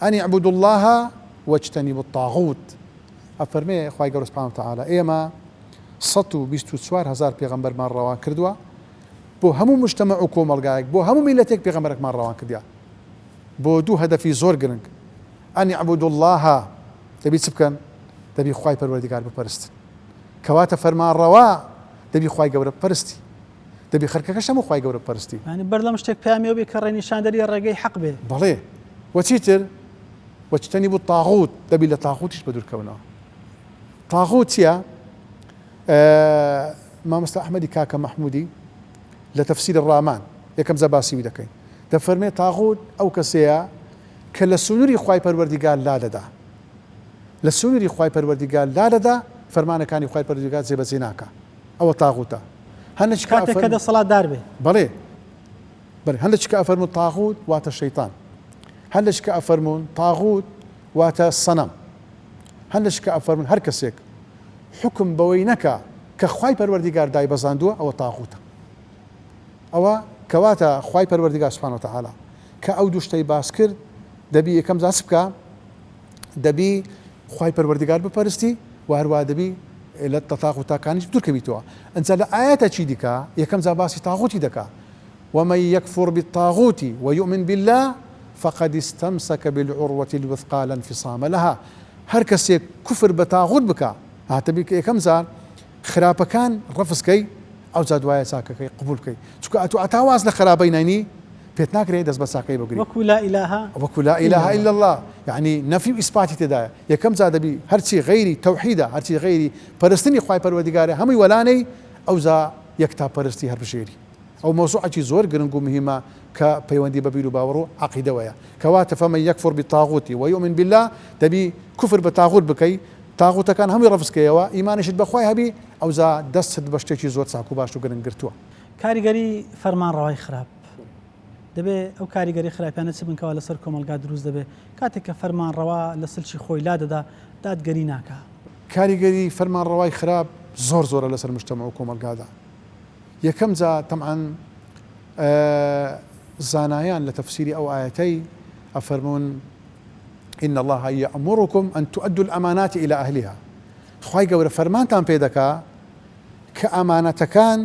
أن اعبدوا الله واجتنبوا الطاغوت أفرمي خوای گەورە سبحانه وتعالى ئێمە 124,000 پێغەمبەرمان ڕەوا کردووە بۆ هەموو مجتەمەع و کۆمەڵگایەک بۆ هەموو میلەتێک پێغەمبەرێکمان ڕەوان کردیا بۆ دوو هەدەفی زۆر گرنگ أن اعبدوا الله دەبی چ بکەن دەبی خوای پەروەردیگار بپەرستن کەواتە فەرمانڕەوا دەبی خوای گەورە بپەرستی دەبی خەرکەکەش هەموو خوای گەورە بپەرستی ینی بەردەم شتێک پامیەوە بێ کە ڕێنیشاندەری ڕێگەی حەق بێ بەڵێ وەچیتر واجتنبوا الطاغوت دەبی لە تاغوتیش بەدوورکەونەوە تاغوت چییە مامۆستا ئەحمەدی کاکە مەحموودی لە تەفسیر الڕامان یەکەم جا باسیوی دەکەین دەفەرمێ تاغوت ئەو کەسەیە کە لە سنووری خوای پەروەردیگار لا دەدا لە سنووری خوای پەروەردیگار لا دەدا فەرمانەکانی خوای پەروەردیگار جێبەجێ ناکە ئەوە تاغوتە هەندێک کاتێک کە دەسەڵاتدار بێ بەڵێ هەندێک کە ئەفەرمون تاغوت واتە شەیطان هەندێک کە ئەفەرمون تاغوت واتە سەنەم هەندێک کە ئەفەرمون هەر کەسێک حکم بەوەی نەکا کە خوای پەروەردیگار دایبەزاندووە ئەوە تاغوتە. ئەوە کەواتە خوای پەروەردیگار سوبحانەهو وتەعالا کە ئەو دوو شتەی باس کرد دەبی یەکەم جار بکە دەبی خوای پەروەردیگار بپەرستی و هەروە دەبی لە تاغوتەکانیش دوورکەویتەوە. ئەنجا لە ئاەتە چی دیکە یەکەم جار باسی تاغوتی دەکا ومن يكفر بالطاغوت ويؤمن بالله فقد استمسك بالعروة الوثقى لا انفصام لها. هەر کەسێک کوفر بە تاغوت بکە هاتەبی یەکەم جار خراپەکان ڕەفزکەی ئەو جا دوایە چاکەکەی قبولکەی چونکە ئەتو ئەتاواز لە خراپەی نینی پێت ناکرێت دەست بە چاکەی بگری وەکو لا إله إلا الله يعني نفي وإثباتی تێدایە. یەکەم جا دەبی هەرچی غەیری تەوحیدە هەرچی غەیری پەرستنی خوای پەروەردیگارە هەمووی وەلانەی ئەو جا یەکتا پەرستی هەر بژێری. ئەو مۆزوعێکی زۆر گرنگ و مهمە کە پەیوەندی بە بیر و باوەڕ و عەقیدەوەیە. کەواتە فەمەن یەکفر بالطاغوت ويؤمن بالله دەبی کوفر بە تاغوت بکەی تاغوتەکان هەمووی ڕەفزکەیەوە ئیمانیشت بەخوای هەبی ئەو جا دەستت بە شتێکی زۆر چاک و باش و گرنگ گرتووە. کاریگەری فەرمانڕەوای خراپ دەبێ ئەو کاریگەری خراپیانە چ بنکەوە لەسەر کۆمەلگا دروست دەبێ کاتێک کە فەرمانڕەوا لە سلکی خۆی لا دەدا دادگەری ناکە. کاریگەری فەرمانڕەوای خراپ زۆر زۆرە لەسەر مجتەمە و کۆمەلگادا. یەکەم جا تەمعەن زانایان لە تەفسیری ئەو ئاەتەی ئەفەرمون إن الله يأمركم أن تؤدوا الأمانات إلى أهلها. خوای گەورە فەرمانتان پێ دەکا کە ئەمانەتەکان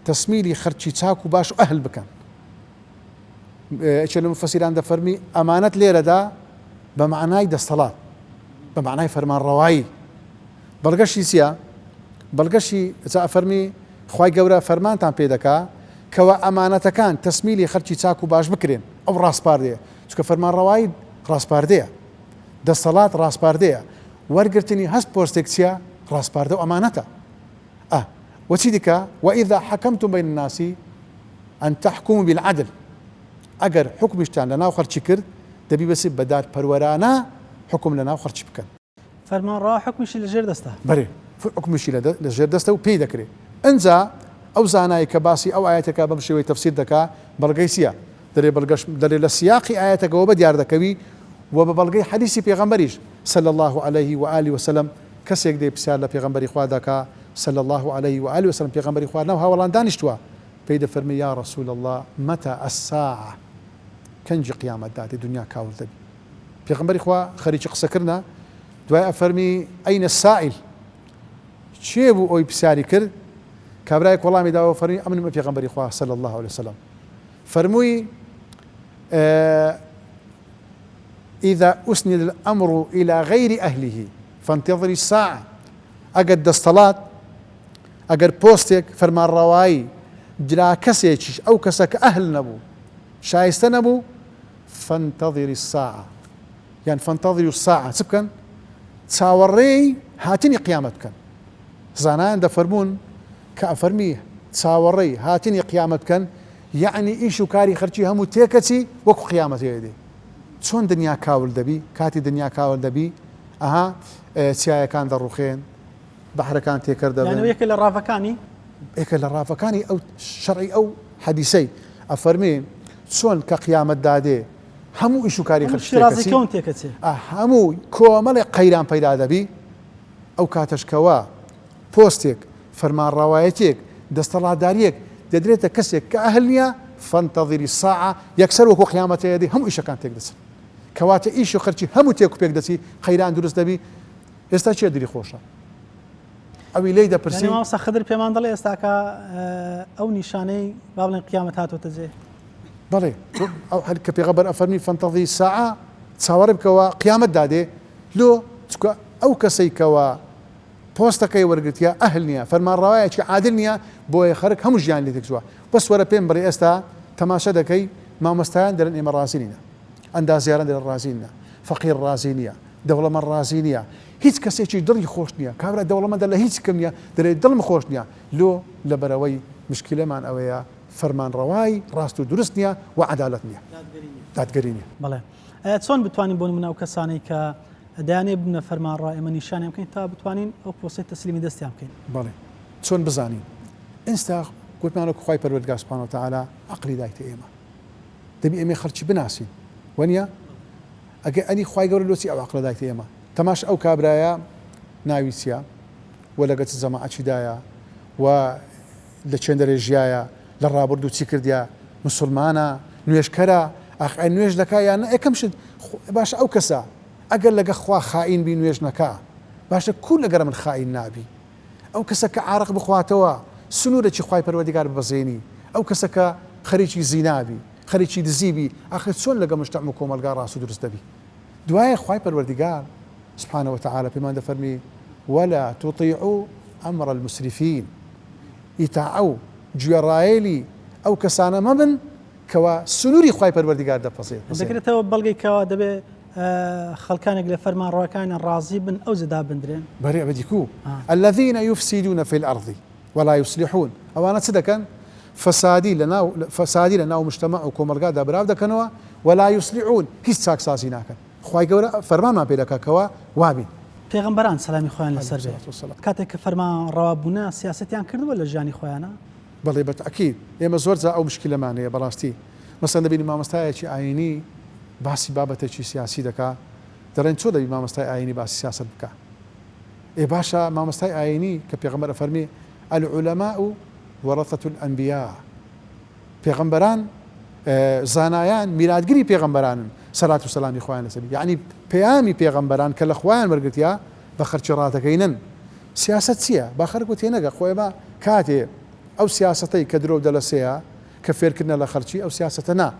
تەسمیری خەرچی چاک و باش و ئەهل بکەن. چ لە مفەسیران دەفەرمی ئەمانەت لێرەدا بە معنای دەستەڵات بە معنای فەرمانڕەوایی بەڵگەشی چییە؟ بەڵگەشی جا ئەفەرمی خوای گەورە فەرمانتان پێ دەکا کەوە ئەمانەتەکان تەسمیری خەرچی چاک و باش بکرێن ئەو ڕاستپاردەیە چونکە فەرمانڕەوایی ڕاستپاردەیە دەستەڵات ڕاستپاردەیە وەرگرتنی هەست پۆستێک چییە ڕاستپاردە و ئەمانەتە. وچی دیکە وإذا حكمتم بين الناس أن تحكموا بالعدل. ئەگەر حکمیشتان لەناو خەرچی کرد دەبی بەسی بەداد پەروەرانە حکم لەناو خەرچی بکەن. فەرمانڕەوا حکمیشی لەژێر دەستە. بەێ حکمیشی لەژێر دەستە و پێی دەکرێت. ئەنجا ئەو زانایی کە باسی ئەو ئاەتەکە بەم شێوەی تەفسیر دەکا بەڵگەی چییە؟ دەرێ لە سیاقی ئاەتەکەەوە بە دیار دەکەوی و بە بەڵگەی حەدیسی پێغەمبەریش صلى الله عليه وآله وسلم کەسێک دەی پرسیار لە پێغەمبەری خوا دەکا صلى الله عليه وآله وسلم پێغەمبەری خوا ناو هاوڵان دانیشتووە پێی دەفەرمی یا رسول الله متى الساعة کەنجی قیامەت دادێ دنیا کاول دەبی. پێغەمبەری خوا خەریکی قسەکردە دوای ئەفەرمی ئەینە السائل چێ بوو ئەوی پرسیاری کرد کابرایەک وەڵامی داوە فەرمی ئەمنم بە پێغەمبەری خوا صلى الله عليه وسلم فەرمووی إذا أسند الأمر إلى غير أهله فانتظري الساعة. ئەگەر دەستەڵات ئەگەر پۆستێک فەرمانڕەوایی جرا کەسێکیش ئەو کەسە کە ئەهل نەبوو شایستە نەبوو فانتظري الساعة یان فانتظروا الساعة چ بکەن چاوەڕێی هاتنی قیامەت بکەن. زانایان دەفەرمون کە ئەفەرمی چاوەڕێی هاتنی قیامەت بکەن یعنی ئیش و کاری خەرچی هەموو تێکەچی وەکو قیامەت هەیە. چۆن دنیا کاول دەبی کاتی دنیا کاول دەبی ئەها چیایەکان دەڕوخێن بەحرەکان تێکرد دەبن یەکە لە ڕافەکانی یەکە لە ڕافەکانی ئەو شەڕی ئەو حەدیسەی ئەفەرمێ چۆن کە قیامەت دادێ هەموو ئیش و کاری خەرچیکەون تێکەچێ هەموو کۆمەڵێک قەیران پەیدا دەبی ئەو کاتەشکەوە پۆستێک فەرمانڕەوایەتێک دەستەڵاتداریەک دەدرێتە کەسێک کە ئەهل نییە فانتظری الساعة یەکسەر وەکو قیامەت هەیە هەموو ئیشەکان تێک دەچن کەواتە ئیش و خەرچی هەموو تێک و پێک دەچی قەیران دروست دەبی. ئێستا چێ دری خۆشە ئەوی لی دەپرسی مامۆستا خدر پێمان دەڵێ ئێستاکە ئەو نیشانەی با بڵێن قیامەت هاتوۆتە جێ. بەڵێ ئەو کە پێغەمبەر ئەفەرمی فانتظری الساعة چاوەڕێ بکەوە قیامەت دادێ لۆ چکە ئەو کەسەی کەوە پۆستەکەی وەرگرتیە ئەهل نییە فەرمانڕەوایەکی عادل نییە بۆیە خەرک هەموو ژیان لێ تێکچووە بەس وەرە پێم بڕێ ئێستا تەماشە دەکەی مامۆستایان دەرن ئێمە ڕازی نینە ئەندازیاران دەرن ڕازی نیە فەقیر ڕازی نییە دەوڵەمەند ڕازی نییە هیچ کەسێکی دڵی خۆش نییە کابرا دەوڵەمەندە لە هیچ کەم نییە دەرێت دڵم خۆش نییە لۆ لەبەرەوەی مشکلەمان ئەوەیە فەرمانڕەوایی ڕاست و دروست نییە و عەدالەت نییە دادگەری نییە. بەڵێ چۆن بتوانین بۆ نمونە ئەو کەسانەی کە دەیانێ بنە فەرمانڕە ئێمە نیشانیان بکەین تا بتوانین ئەو پرۆسەی تەسلیمی دەستیان بکەین. بەڵێ چۆن بزانین ئێستا گوتمانە خوای پەروەردگار سوبحانەهو وتەعالا عەقلی دایتە ئێمە دەبی ئێمە خەڵکی بناسین وەنیە ئەگەر ئەنی خوای گەورە لۆچی ئەو عەقلە دایتە ئێمە تەماش ئەو کابرایە ناوی چییە و لەگەڵ جەماعەتیدایە و لە چێن دەرێژیایە لە ڕابردوو چی کردیا مسلمانە نوێژکەرە ئاخای نوێژ دەکا یان یەکەم شت باشە ئەو کەسە ئەگەر لەگە خوا خائین بی نوێژ نەکا باشە کوو لەگەرە من خائین نابی ئەو کەسە کە عارق بخواتەوە سنوورێکی خوای پەروەردگار ببەزێنی ئەو کەسە کە خەریکی زینابی خەریکی دزیبی ئاخر چۆن لەگە مجتەمع و کۆمەلگا ڕاست و دروست دەبی دوایە خوای پەروەردگار سبحانه وتعالى پێمان دەفەرمی ولا تطيعوا أمر المسرفين ئیتاعە گوێڕایەلی ئەو کەسانە مەبن کەوا سنووری خوای پەروەردگار دەپەسێت دەکرێتەوە بەڵگەی کەوا دەبێ خەڵکانێک لە فەرمانڕەوەکانیان ڕازی بن ئەو زەدا بندرێن بەرێ بەدیکو الذين يفسدون في الأرض ولا يصلحون ئەوانە چ دەکەن فەسادی لە ناو مجتەمع و کۆمەلگادا بەراو دەکەنەوە ولا يصلحون هیچ چاکسازی ناکەن خوای گەورە فەرمانمان پێ دەکا کەوا وابین پێغەمبەران سەلامی خۆیان لەسەر بێت کاتێک کە فەرمانڕەوابوونا سیاسەتیان کردووە لە ژیانی خۆیانە بەڵێ بەتەکید ئێمە زۆر جا ئەو مشکلەمانەیە بەڕاستی مەسەن دەبینی مامۆستایەکی ئاینی باسی بابەتێکی سیاسی دەکا دەڵێن چۆ دەبی مامۆستای ئاینی باسی سیاست بکە باشە مامۆستای ئاینی کە پێغەمبەر فەرمی العلماء ورثة الأنبياء پێغەمبەران زانایان میراتگری پێغەمبەرانن سەلات و سەلامی خۆیان لەسەر یعنی پەیامی پێغەمبەران کە لە خۆیان وەرگرتیا بە خەرچی ڕاتەکەینن سیاست چییە با خەرکو تێنەگە خۆی بە کاتێ ئەو سیاستەی کە درۆ دەلەسەیە کە فێرکردنە لە خەرچی ئەو سیاستە نا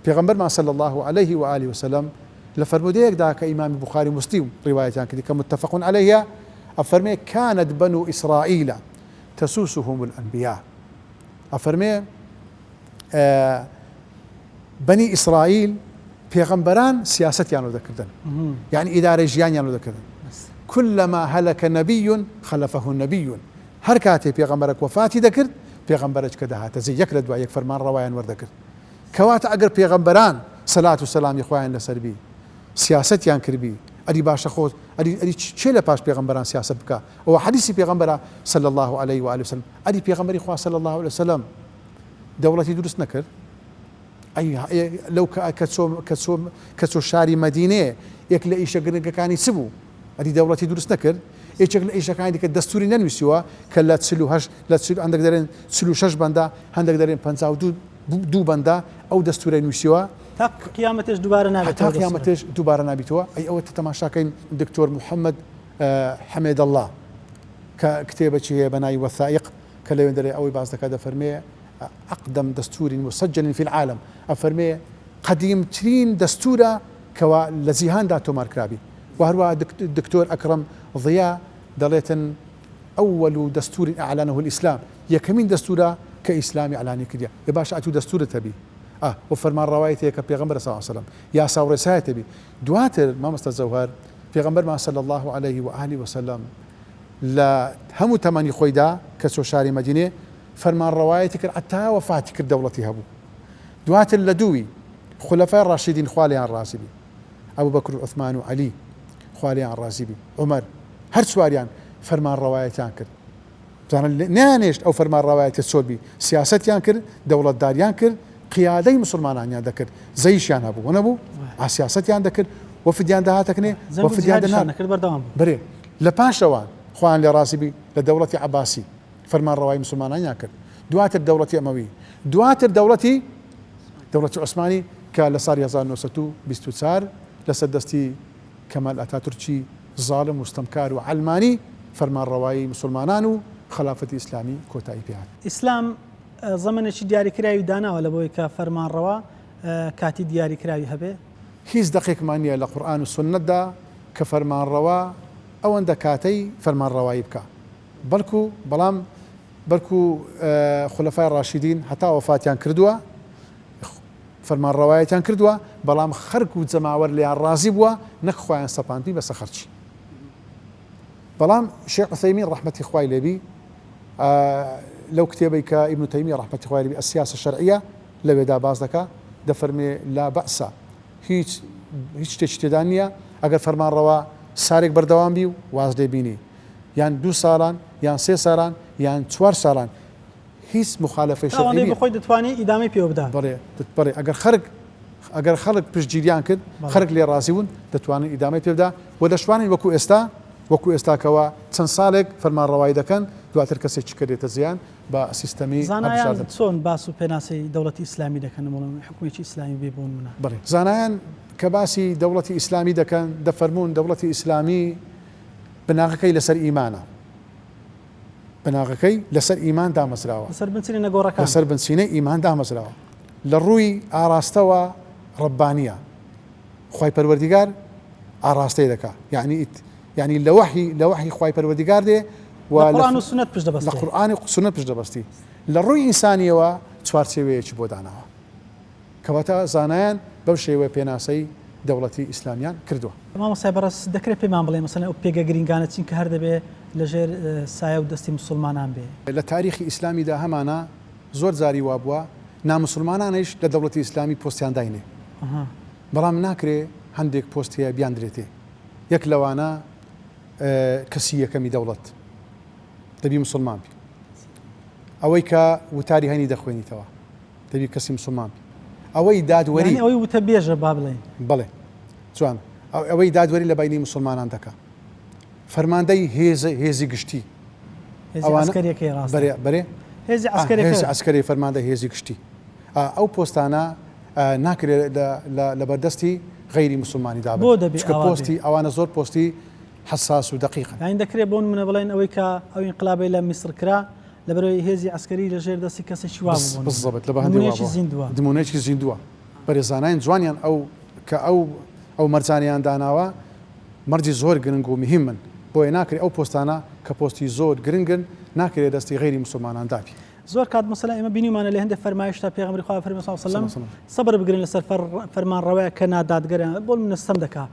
پێغەمبەرمان صلی الله عليه وآله وسلم لە فەرمودەیەکدا کە ئیمامی بوخاری و مسلم ڕیوایەتیان کردی کە متفق عليها ئەفەرمێ كانت بنو إسرائيل تسوسهم الأنبياء ئەفەرمێ بني إسرائيل پێغەمبەران سیاستیان دەکردن يعني ئیدارەی ژیانیان دەکردن كلما هلك نبي خلفه نبي هەر کاتێ پێغەمبەرێک وەفاتی دەکرد پێغەمبەرێک کە دەهاتە زی یەک لە دوای یەک فەرمان ڕەوایان وەردەگرت کەواتە ئەگەر پێغەمبەران سەلات و سەلامی خۆیان لەسەر بی سیاسەتیان کردبی ئەدی باشە خۆت ئەدی چێ لە پاش پێغەمبەران سیاست بکە ئەوە حەدیثی پێغەمبەرە صلی الله عليه وآله وسلم ئەدی پێغەمبەری خوا صلی الله عليه وسلم دەوڵەتی دروست نەکرد ئەی لەو کە چۆ شاری مەدینێ یەک لە ئیشە گرنگەکانی چ بوو ئەدی دەوڵەتی دروست نەکرد یەکێک لە ئیشەکانی دیکە دەستوری نەنووسیوە کە لە 48 هەندێک دەرێن 46 بەندە هەندێک دەرێن 52 بەندە ئەو دەستورەی نووسیوە تا قیامەتش دووبارە نابێت تا قیامەتش دووبارە نابیتەوە ئەی ئەوە تەماشاکەین دکتۆر محەممەد حەمێد الله کە کتێبەکی هەیە بەناوی وەثائق کە لەوێن دەرێ ئەوەی باز دەکات دەفەرمێ أقدم دستور مسجل في العالم أفرمي قديم ترين دستورة كوا لزيهان داتو ماركرابي وهو الدكتور أكرم ضياء دليتن أول دستور أعلنه الإسلام يكمين دستورة كإسلامي إعلاني كديا يباشا أتو دستور تبي وفرمان روايته كبيغمبر صلى الله عليه وسلم يا ساور تبي دواتر ما مستزوهر بيغمبر ما صلى الله عليه وآله وسلم لا هم تماني خويدا كسو شاري مدينة فرمان روايتي كر حتى وفاتي كر دولتي هبو دوات اللدوي خلفاء الراشدين خواليان الرازبي أبو بكر وعثمان وعلي خواليان الرازبي عمر هر سواريان فرمان روايتيان كر نانيشت أو فرمان روايتي السولبي سياستيان كر دولة داريان كر قيادي مسلمانان ذكر زيشيان هبو ونبو سياستيان ذكر وفديان دهاتكني وفديان دهات بري لباشوان خوان لرازبي لدولة عباسي فرمان رواي مسلمان ياكل دواتر دولتي أموي دواتر دولة عثماني كالصار يزال نوستو بيستوسار لسدستي كمال أتاتوركي ظالم مستمكار وعلماني فرمان رواي مسلمانانو خلافة إسلامي كوتاي بيان إسلام زمن شي دياري كراوي دانا ولا بوي كفرمان روا كاتي دياري كراوي هبه هيز دقيق مانيا لقرآن والسنة دا كفرمان روا أو عند كاتي فرمان رواي بكا بلكو خلفاء الراشدين حتى وفاتيان كردوا فرمان روايتان كردوا بلام خرق وزماور لي الرازي بوا نخوان سبانتي بس خرجي بلام شيخ عثيمين رحمة إخوائي لبي لو كتابيك ابن تيمية رحمة إخوائي لبي السياسة الشرعية لو يدا بازدك دفرمي لا بأس هيج تجتدانية أقل فرمان روا سارق بردوان بيو واز بيني يعني 2 سالان يعني 3 سالان يعني 4 سالان هیچ مخالفه شرعی بخوای دەتوانی ئیدامی پێ بدات بەڵێ ئەگەر خەڵک پشتگیریان کرد خەڵک لێ ڕازی بوون دەتوانن ئیدامەی پێ بدات و دەشوانین وەکو ئێستا وەکو ئێستاکەوە چەند ساڵێک فەرمانڕەوایی دەکەن دواتر کەسێکی کردێتە زیان بە سیستەمی زانایان چۆن باس و پێناسی دەوڵەتی ئیسلامی دەکەن حکومێکی ئیسلامی بێ بۆن منە بڵێ زانایان کە باسی دەوڵەتی ئیسلامی دەکەن دەفەرمونون دەوڵەتی ئیسلامی بناغەکەی لەسەر ئیمانە بناغەکەی لەسەر ئیمان دامەزراوە لەسەر بنچینە نەگۆڕەکان لەسەر بنچینەی ئیمان دامەزراوە لە ڕووی ئاراستەوە ڕەبانیە خوای پەروەردیگار ئاراستەی دەکا یعنی لە وحی خوای پەروەردیگار دێ و قورئان و سنت پشت دەبەستی لە قورئان و سنت پشت دەبەستی لە ڕووی ئینسانیەوە چوارچێوەیەکی بۆ داناوە کەواتە زانایان بەو شێوەیە پێناسەی دەوڵەتی ئیسلامیان کردووە. مامۆسای بەڕست دەکرێت پێمان بڵێ مەسەڵەن ئەو پێگە گرنگانە چین کە هەر دەبێ لەژێر سایە و دەستی مسلمانان بێ لە تاریخی ئیسلامیدا هەمانە زۆر جاری وا بووە نامسلمانانیش لە دەوڵەتی ئیسلامی پۆستیان داینێ بەڵام ناکرێ هەندێک پۆست هەیە بیان درێتێ یەک لەوانە کەسی یەکەمی دەوڵەت دەبی مسلمان بی ئەوەی کە وتاری هەنی دەخوێنیتەوە دەبی کەسی مسلمان بی ئەوەی دادوەری ئەوەی وتە بێژە با بڵێن بڵێ جوان ئەوەی دادوەری لە بینی مسلمانان دەکا فەرماندەی هێزی گشتی بەرێ هێزی عسکەری فەرماندە هێزی گشتی ئەو پۆستانە ناکرێت لە بەردەستی غەیری مسلمانی دابێت بۆ دەبێت پۆستی ئەوانە زۆر پۆستی حساس و دقیقن یان دەکرێت بۆن منە بڵێن ئەوەی کە ئەو ئینقلابی لە میسر کرا لەبەرەوەی هێزی عسکەری لەژێر دەستی کەسێکی وا بوو بالضبط لە نمونەیەکی زیندووە بەڕێزانایان جوانیان کە ئەو مەرجانیان داناوە مەرجی زۆر گرنگ و مهمن بۆیە ناکرێت ئەو پۆستانە کە پۆستی زۆر گرنگن ناکرێت دەستی غەیری مسلمانان دابی زۆر کات مەسەلا ئێمە بینیمانە لە هەندێک فەرمایشتا پێغەمبەری خوا فەرمی صلی الله علیه و سلم سەبر بگرن لەسەر فەرمانڕەوەیە کە نادادگەرە بۆ منە ستەم دەکا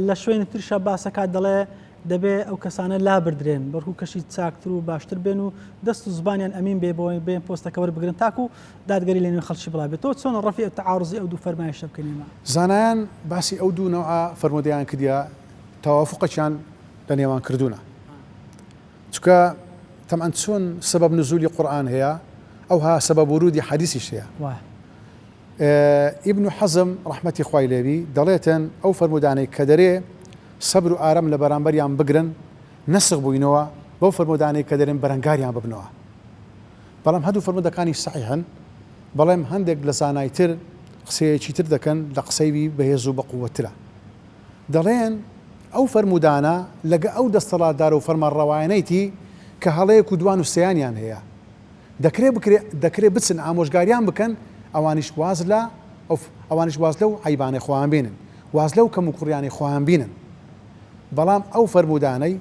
لە شوێنی ترشە باسەکات دەڵێ دەبێ ئەو کەسانە لا بردرێن بەرهو کەشی چاکتر و باشتر بێن و دەست و زبانیان ئەمین بێ بۆ بێن پۆستەکە وەربگرن تاکو و دادگەری لێنێ خەڵکی بڵا بێتەوە چۆن ڕەفی تەعارضی ئەو دوو فەرمایشە بکەینێمە زانایان باسی ئەو دوو نەوع فەرمودەیان کردیا تەوافقەکیان لە نێوان کردوونە چونکە تەمان چۆن سبب نزولی قورئان هەیە ئەوها سبب ورودی حەدیثیش هەیە ئیبن حەزم ڕەحمەتی خوای لێبی دەڵێتن ئەو فەرمودانەی کە دەرێ سەبر و ئارەم لە بەرامبەریان بگرن نەسخ بووینەوە بەو فەرمودانەی کە دەرێن بەرەنگاریان ببنەوە بەڵام هەردوو فەرمودەکانی سەحیحن بەڵام هەندێک لە زانایتر قسەیەکی تر دەکەن لە قسەیوی بەهێز و بەقووەترە دەڵێن ئەو فەرمودانە لەگە ئەو دەستەڵاتدار و فەرمانڕەوایانەیتی کە هەڵەیەک و دوان و سەیانیان هەیە دەکرێت بچن ئامۆژگاریان بکەن ئەوانیش واز لەو عیبانەی خۆیان بینن واز لەو کەم و کوڕیانی خۆیان بینن بەڵام ئەو فەرمودانەی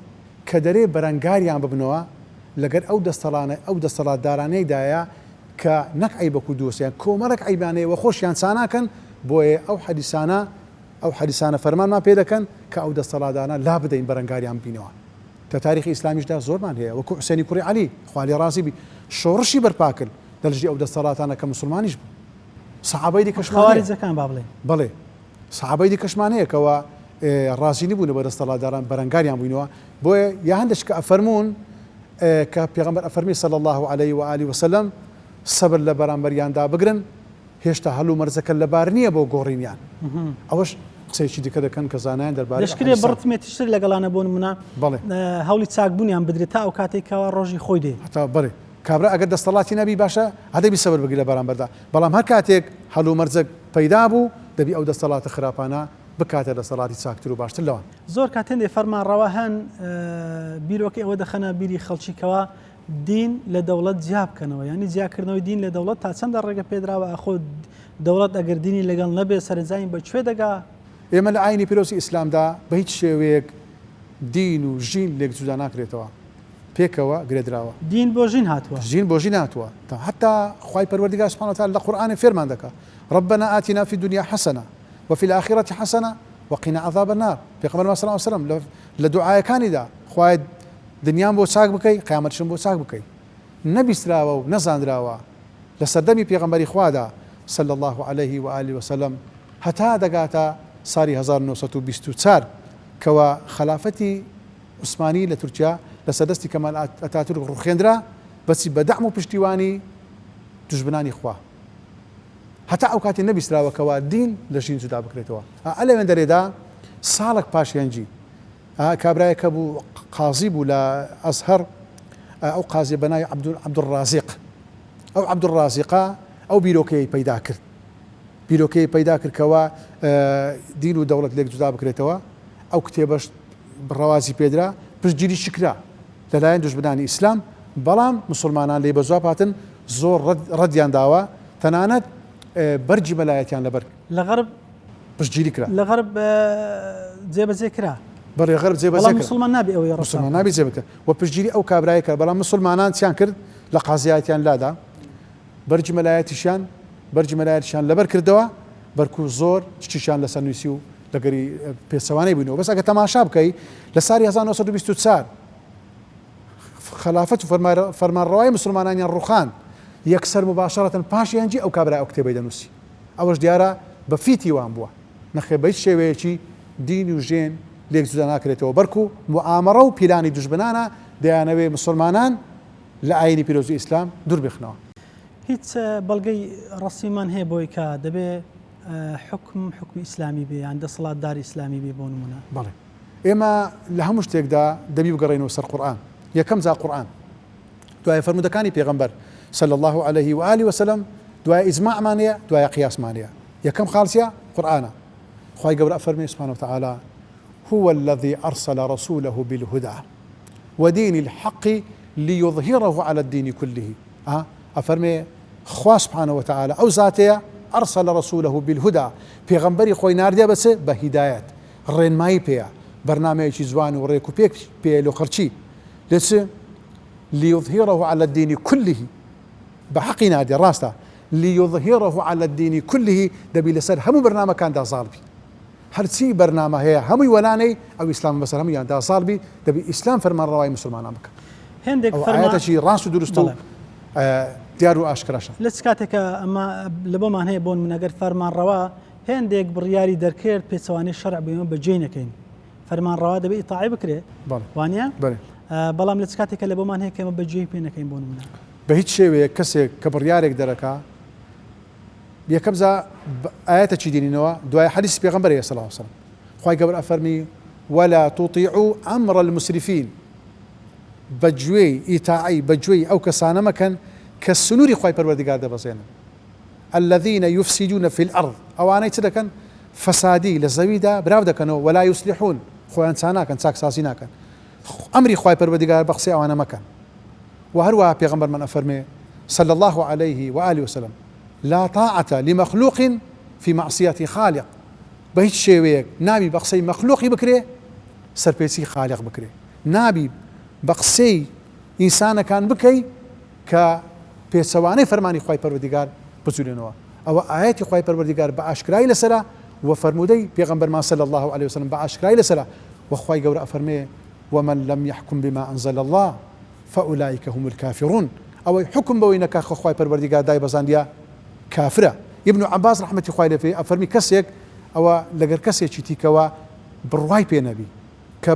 کە دەرێ بەرەنگاریان ببنەوە لەگەر ئەو دەستەڵاتدارانەیدایە کە نەک عیبەک و دۆسیان کۆمەڵک عیبانەیەوە خۆشیان چاناکەن بۆیە ئەو حەدیسانە فەرمانمان پێ دەکەن کە ئەو دەستەڵاتدارانە لا بدەین بەرەنگاریان بینەوە تا تاریخی ئیسلامیشدا زۆرمان هەیە وەکو حوسێنی کوڕی عەلی خوا لێ ڕازی بی شۆڕشی بەرپاکرد لە دژی ئەو دەستەڵاتانە کە مسلمانیش بوو سەحابەی دیکەشمانەکان با بڵێ بڵێ سەحابەی دیکەشمانەیەکەوە ڕازی نبوون بە دەستەڵاتداران بەرەنگاریان بووینەوە بۆیە یا هەندێک کە ئەفەرمونون کە پێغەمبەر ئەفەرمی صلی الله علیه و آله وسلم سەبر لە بەرامبەریاندا بگرن هێشتا هەلو مەرزەکە لەبار نییە بۆ گۆڕینیان ئەوەش قسەیەکی دیکە دەکەن کە زانایان دەربارەی لەشکرێ بڕتمێتیشتر لەگەڵانە بۆن منە هەوڵی چاکبوونیان بدرێت تا ئەو کاتێکەوە ڕۆژی خۆی دێ هەتا بڵێ کابرا ئەگەر دەستەڵاتی نەبی باشە هەدەبی سەبر بگری لە بەرامبەردا بەڵام هەر کاتێک هەلو مەرزەک پەیدا بوو دەبی ئەو دەستەڵاتە خراپانە بکاتە دەسەڵاتی چاکتر و باشتر لەوان زۆر کاتێندێ فەرمانڕەوا هەن بیرۆکە ئەوە دەخەنە بیری خەڵکیکەوە دین لە دەوڵەت جیا بکەنەوە ینی جیاکردنەوەی دین لە دەوڵەت تا چەندە ڕێگە پێدراوە ئەخۆ دەوڵەت ئەگەر دینی لەگەڵ نەبێ سەرنجاین بەکوێ دەگا ئێمە لە ئاینی پیرۆزی ئیسلامدا بە هیچ شێوەیەک دین و ژین لێک جودا ناکرێتەوە پێکەوە گرێدراوە دین بۆ ژین هاتووە ژین بۆ ژین هاتووە تا حتا خوای پەروەردیگار سوبحانه وتعالى لە قورئان فێرمان دەکا ربنا آتنا في الدنيا حسنة وفي الآخرة حسنة وقنا عذاب النار پێغەمبەر صلی الله عليه وسلم لە دوعاەکانیدا خوای دنیام بۆ چاک بکەی قیامەتشم بۆ چاک بکەی نەبیستراوە و نەزانراوە لە سەردەمی پێغەمبەری خوادا صلی الله عليه و آله وسلم هەتا دەگاتە ساری 1924 کەوە خلافەتی عوسمانی لە تورکیا لە سەردەستی کەمال ئەتاتورک ڕوخێندرا بەچی بە دەعم و پشتیوانی دوژمنانی خوا هەتا ئەو کاتی نەبیستراوە کەوا دین لە ژین جودا بکرێتەوە ئەلەوێن دەرێدا ساڵێک پاش هێنجی کابرایەکە بوو قازی بوو لە ئەزهەر ئەو قازی بەناوی عەبدوڕازیق ئەو عەبدوڕازیقە ئەو بیرۆکەی پەیدا کرد بیرۆکەی پەیدا کردکەوە دین و دەوڵەت لێک جودا بکرێتەوە ئەو کتێبەش ڕەوازی پێدرا پشتگیری شکرا لەلایەن دوژمنانی ئیسلام بەڵام مسلمانان لێ بەزوا هاتن زۆر ڕەدیان داوە تەنانەت بەرجی مەلایەتیان لەبەر لە غەرب پشتگیری کرا لە غەرب جێبەجێ کرا بەڕێ غەرب جێبەجێ کرا مسلمان نابێ ئەوەی مسلمان نابێ جێبەکە و پشتگیری ئەو کابرایە کرد بەڵام مسلمانان چیان کرد لە قازیاتیان لادا بەرجی مەلایەتیشیان لەبەر کردەوە بەرکو زۆر چیشان لەسەر نووسی و لەگەری پێچەوانەی بوونەوە بەس ئەگە تەماشا بکەی لە ساری 1924 خلافەت و فەرمانڕەوای مسلمانانیان ڕوخان یەکسەر مباشەرەتەن پاشیانجی ئەو کابرای ئەو کتێبەی دەنووسی ئەوەش دیارە بە فیتی وان بووە نەخێ بە هیچ شێوەیەکی دین و ژێن لێک جودا ناکرێتەوە بەرکو موعامەڕە و پیلانی دوژمنانە دەیانەوێ مسلمانان لە ئاینی پیرۆزی ئیسلام دوور بخنەوە هیچ بەڵگەی ڕەسمیمان هەیە بۆی کە دەبێ حکمی ئیسلامی بێ یان دەسەڵاتداری ئیسلامی بێ بۆ نمونە بەڵێ ئێمە لە هەموو شتێکدا دەبی بگەڕێنەوە سەر قورئان یەکەم جا قورئان دوای فەرمودەکانی پێغەمبەر صلى الله عليه وآله وسلم دوای ئیجماعمان هەیە دوای قیاسمان هەیە یەکەم خاڵچیە قورئانە خوای گەورە فەرمێ سبحانه وتعالى هو الذي أرسل رسوله بالهدى ودين الحق ليظهره على الدين كله أفرمي خوا سبحانه وتعالى أو ذاتيا أرسل رسوله بالهدى پیغمبری خوی ناردیا بس بهدایت رین مای پیا برنامجی جوان و ریکو پی لو خرچی لس ليظهره على الدين كله بحق نادي راستا ليظهره على الدين كله دبي لسر هم برنامج كان دا صالبي هر شيء برنامج هي هم ولاني او اسلام بس هم يعني دا صالبي دبي اسلام فرمان رواي مسلمان امك هندك فرمان هذا شيء راس درستو دیارو ئاشکراشە لە کاتێکە ئەمە لە بۆمان هەیە بۆن منەگەر فەرمانڕەوا هێندێک بڕیاری دەرکرد پێچەوانەی شەرع بێمە بەجێ نەکەین فەرمانڕەوا دەبێت ئیتاعی بکرێت وانە بەڵام لە کاتێکە لە بۆمان هەیە کە ئەمە بەجێ پێ نەکەین بۆ نمونە بە هیچ شێوەیە کەسێک کە بڕیارێک دەرەکا یەکەم جا ئاەتەی دینینەوە دوای حەدیث پێغەمبەر صلی الله علیه وسلم خوای گەورە ئەفەرمی ولا تطيعوا أمر المسرفين بەگوێی ئیتاعی بەگوێی ئەو کەسانە مەکەن کە سنووری خوای پەروەردگار دەبەزێنن الذين يفسدون في الأرض ئەوانەی چ دەکەن فەسادی لە زەویدا براو دەکەنەوە ولا يصلحون خۆیان چا ناکەن چاکسازی ناکەن ئەمری خوای پەروەردگار بە قسەی ئەوانە مەکەن و هەروەها پێغەمبەرمان ئەفەرمێ صلى الله عليه وآله وسلم لا طاعة لمخلوق في معصية خالق بە هیچ شێوەیەک نابی بە قسەی مەخلوقی بکرێ سەرپێچی خالق بکرێ نابی بە قسەی ئینسانەکان بکەی کە پێچەوانەی فەرمانی خوای پەروەردگار بچولێنەوە ئەوە ئاەتی خوای پەروەردگار بە ئاشکرای لەسرە و فەرمودەی پێغەمبەرمان صلی الله عليه وسلم بە ئاشکرای لەسرە و خوای گەورە ئەفەرمێ ومن لم يحكم بما أنزل الله فأولئك هم الكافرون ئەوەی حکم بەوەی نەکا خوای پەروەردگار دای بەزاندیا کافرە ابن عباس رحمەتی خوای لێ پێ ئەفەرمی کەسێک ئەوە لەگەر کەسێکی تیکەوە بڕوای پێ نەبی کە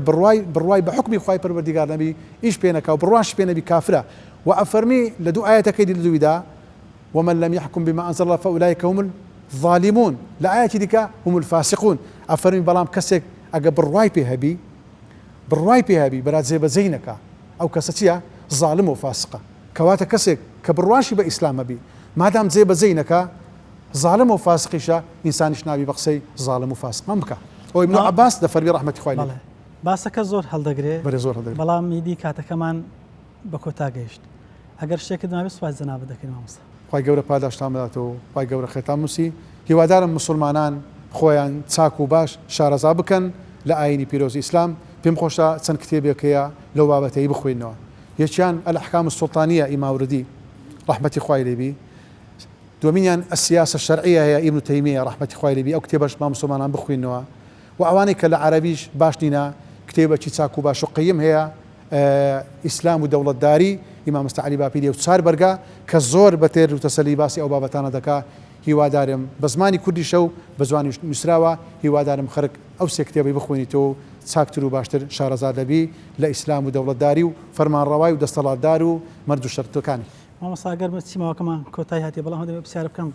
بڕوای بە حکمی خوای پەروەردگار نەبی ئیش پێ نەکا و بڕواش پێ نەبی کافرە وأفرمي لدو آياتك لدويدا ومن لم يحكم بما أنزل الله فأولئك هم الظالمون لا آيات ديك هم الفاسقون أفرمي بلام كسك أجا برواي بهبي برات زي بزينك أو كساتيا ظالم وفاسقة كواتا كسك كبرواشي بإسلام بي ما دام زي بزينك ظالم وفاسقيشا إنسان شنابي بقسي ظالم وفاسق ممكن هو ابن عباس دفر برحمة خوالي باسەکە زۆر هەڵدەگرێ بەڵام میدی کاتەکەمان بە کۆتا گەیشت ئەگەر شتێکت ناوێت سوپاس جەناب دەکەین مامۆستا خوای گەورە پاداشتان بداتەوە خوای گەورە خێتان موسی هیوادارم مسلمانان خۆیان چاک و باش شارەزا بکەن لە ئاینی پیرۆزی ئیسلام پێم خۆشە چەند کتێبێکەیە لەو بابەتەی بخوێنەوە یەکیان الأحكام السلطانية ئیماوردی ڕەحمەتی خوای لێبی دومینیان السیاسة الشرعية هەیە ئیبن تەیمیە ڕەحمەتی خوای لێبی ئەو کتێبەش ما مسلمانان بخوێنەوە و ئەوانەی کە لە عەرەبیش باش نینە کتێبێکی چاک و باش و قەیم هەیە ئیسلام و دەوڵەتداری ئیمام مستعلی باپیری و چار بەرگا کە زۆر بەتێر و تەسەلی باسی ئەو بابەتانە دەکا هیوادارم بە زمانی کوردی شەو بە زمانی نووسراوە هیوادارم خەرک ئەو سێ کتێبەی بخوێنیتەوە چاکتر و باشتر شارەزا دەبی لە ئیسلام و دەوڵەتداری و فەرمانڕەوای و دەسەڵاتدار و مەرد و شەرتەکانی مامۆستاگەر چیماوەکەمان کۆتایی هاتی بەڵام هەندێک پرسیار بکەم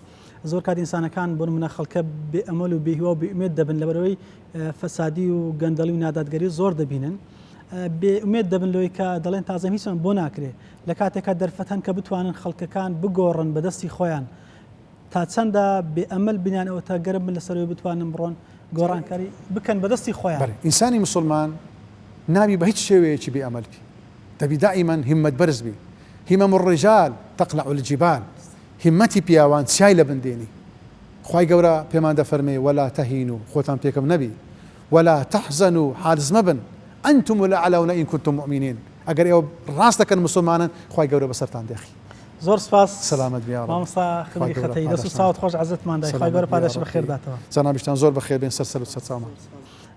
زۆر کات ئینسانەکان بۆ نمونە خەڵکە بێئەمەل و بێهیوا و بێئومێد دەبن لەبەرەوەی فەسادی و گەندەڵی و نادادگەری زۆر دەبینن بێئومێد دەبن لەوەی کە دەڵێن تازە هیچمان بۆ ناکرێ لە کاتێکە دەرفەت هەن کە بتوانن خەڵکەکان بگۆڕن بەدەستی خۆیان تا چەندە بێئەمەل بینیان ئەوە تا گەرم بن لەسەرەوەی بتوانن بڕۆن گۆڕانکاری بکەن بەدەستی خۆیان. ئینسانی مسلمان نابی بە هیچ شێوەیەکی بێئەمەل بی دەبی دائیمەن همت بەرز بی همم الرجال تقلع الجبال همەتی پیاوان چای لە بندێنی خوای گەورە پێمان دەفەرمێ ولا تهینوا خۆتان پێکەم نەبی ولا تحزنوا حارز مەبن أنتم الأعلون إن كنتم مؤمنين ئەگەر ئێوە ڕاست دەکەن مسلمانن خوای گەورە بەسەرتان دێخی. زۆر سپاس سەلامەت بیا مامۆستا خدمەتی خەتەی دەست و چاوت خۆش عەزەتمان دای خوای گەورە پاداشی بەخێر داتەوە. جەنابیشتان زۆر بەخێر بێن سەر و سەرچاومان.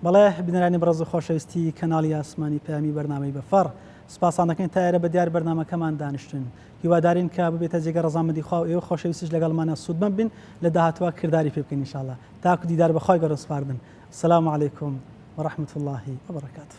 بەڵێ بینەرانی بەڕێز و خۆشەویستی کەناڵی ئاسمانی پەیامی بەرنامەی بەفەڕ سپاسان دەکەین تا ئێرە بە دیار بەرنامەکەمان دانیشتن هیوادارین کە ببێتە جێگە ڕەزامەندی خوا و ئێوە خۆشەویستیش لەگەڵمانە سوودمەند بن لە داهاتوە کردداری پێ بکەین ئینشاءالله تاکو دیدار بەخوای گەورە سپاردن. السلام علیکم ورحمة الله وبركاته.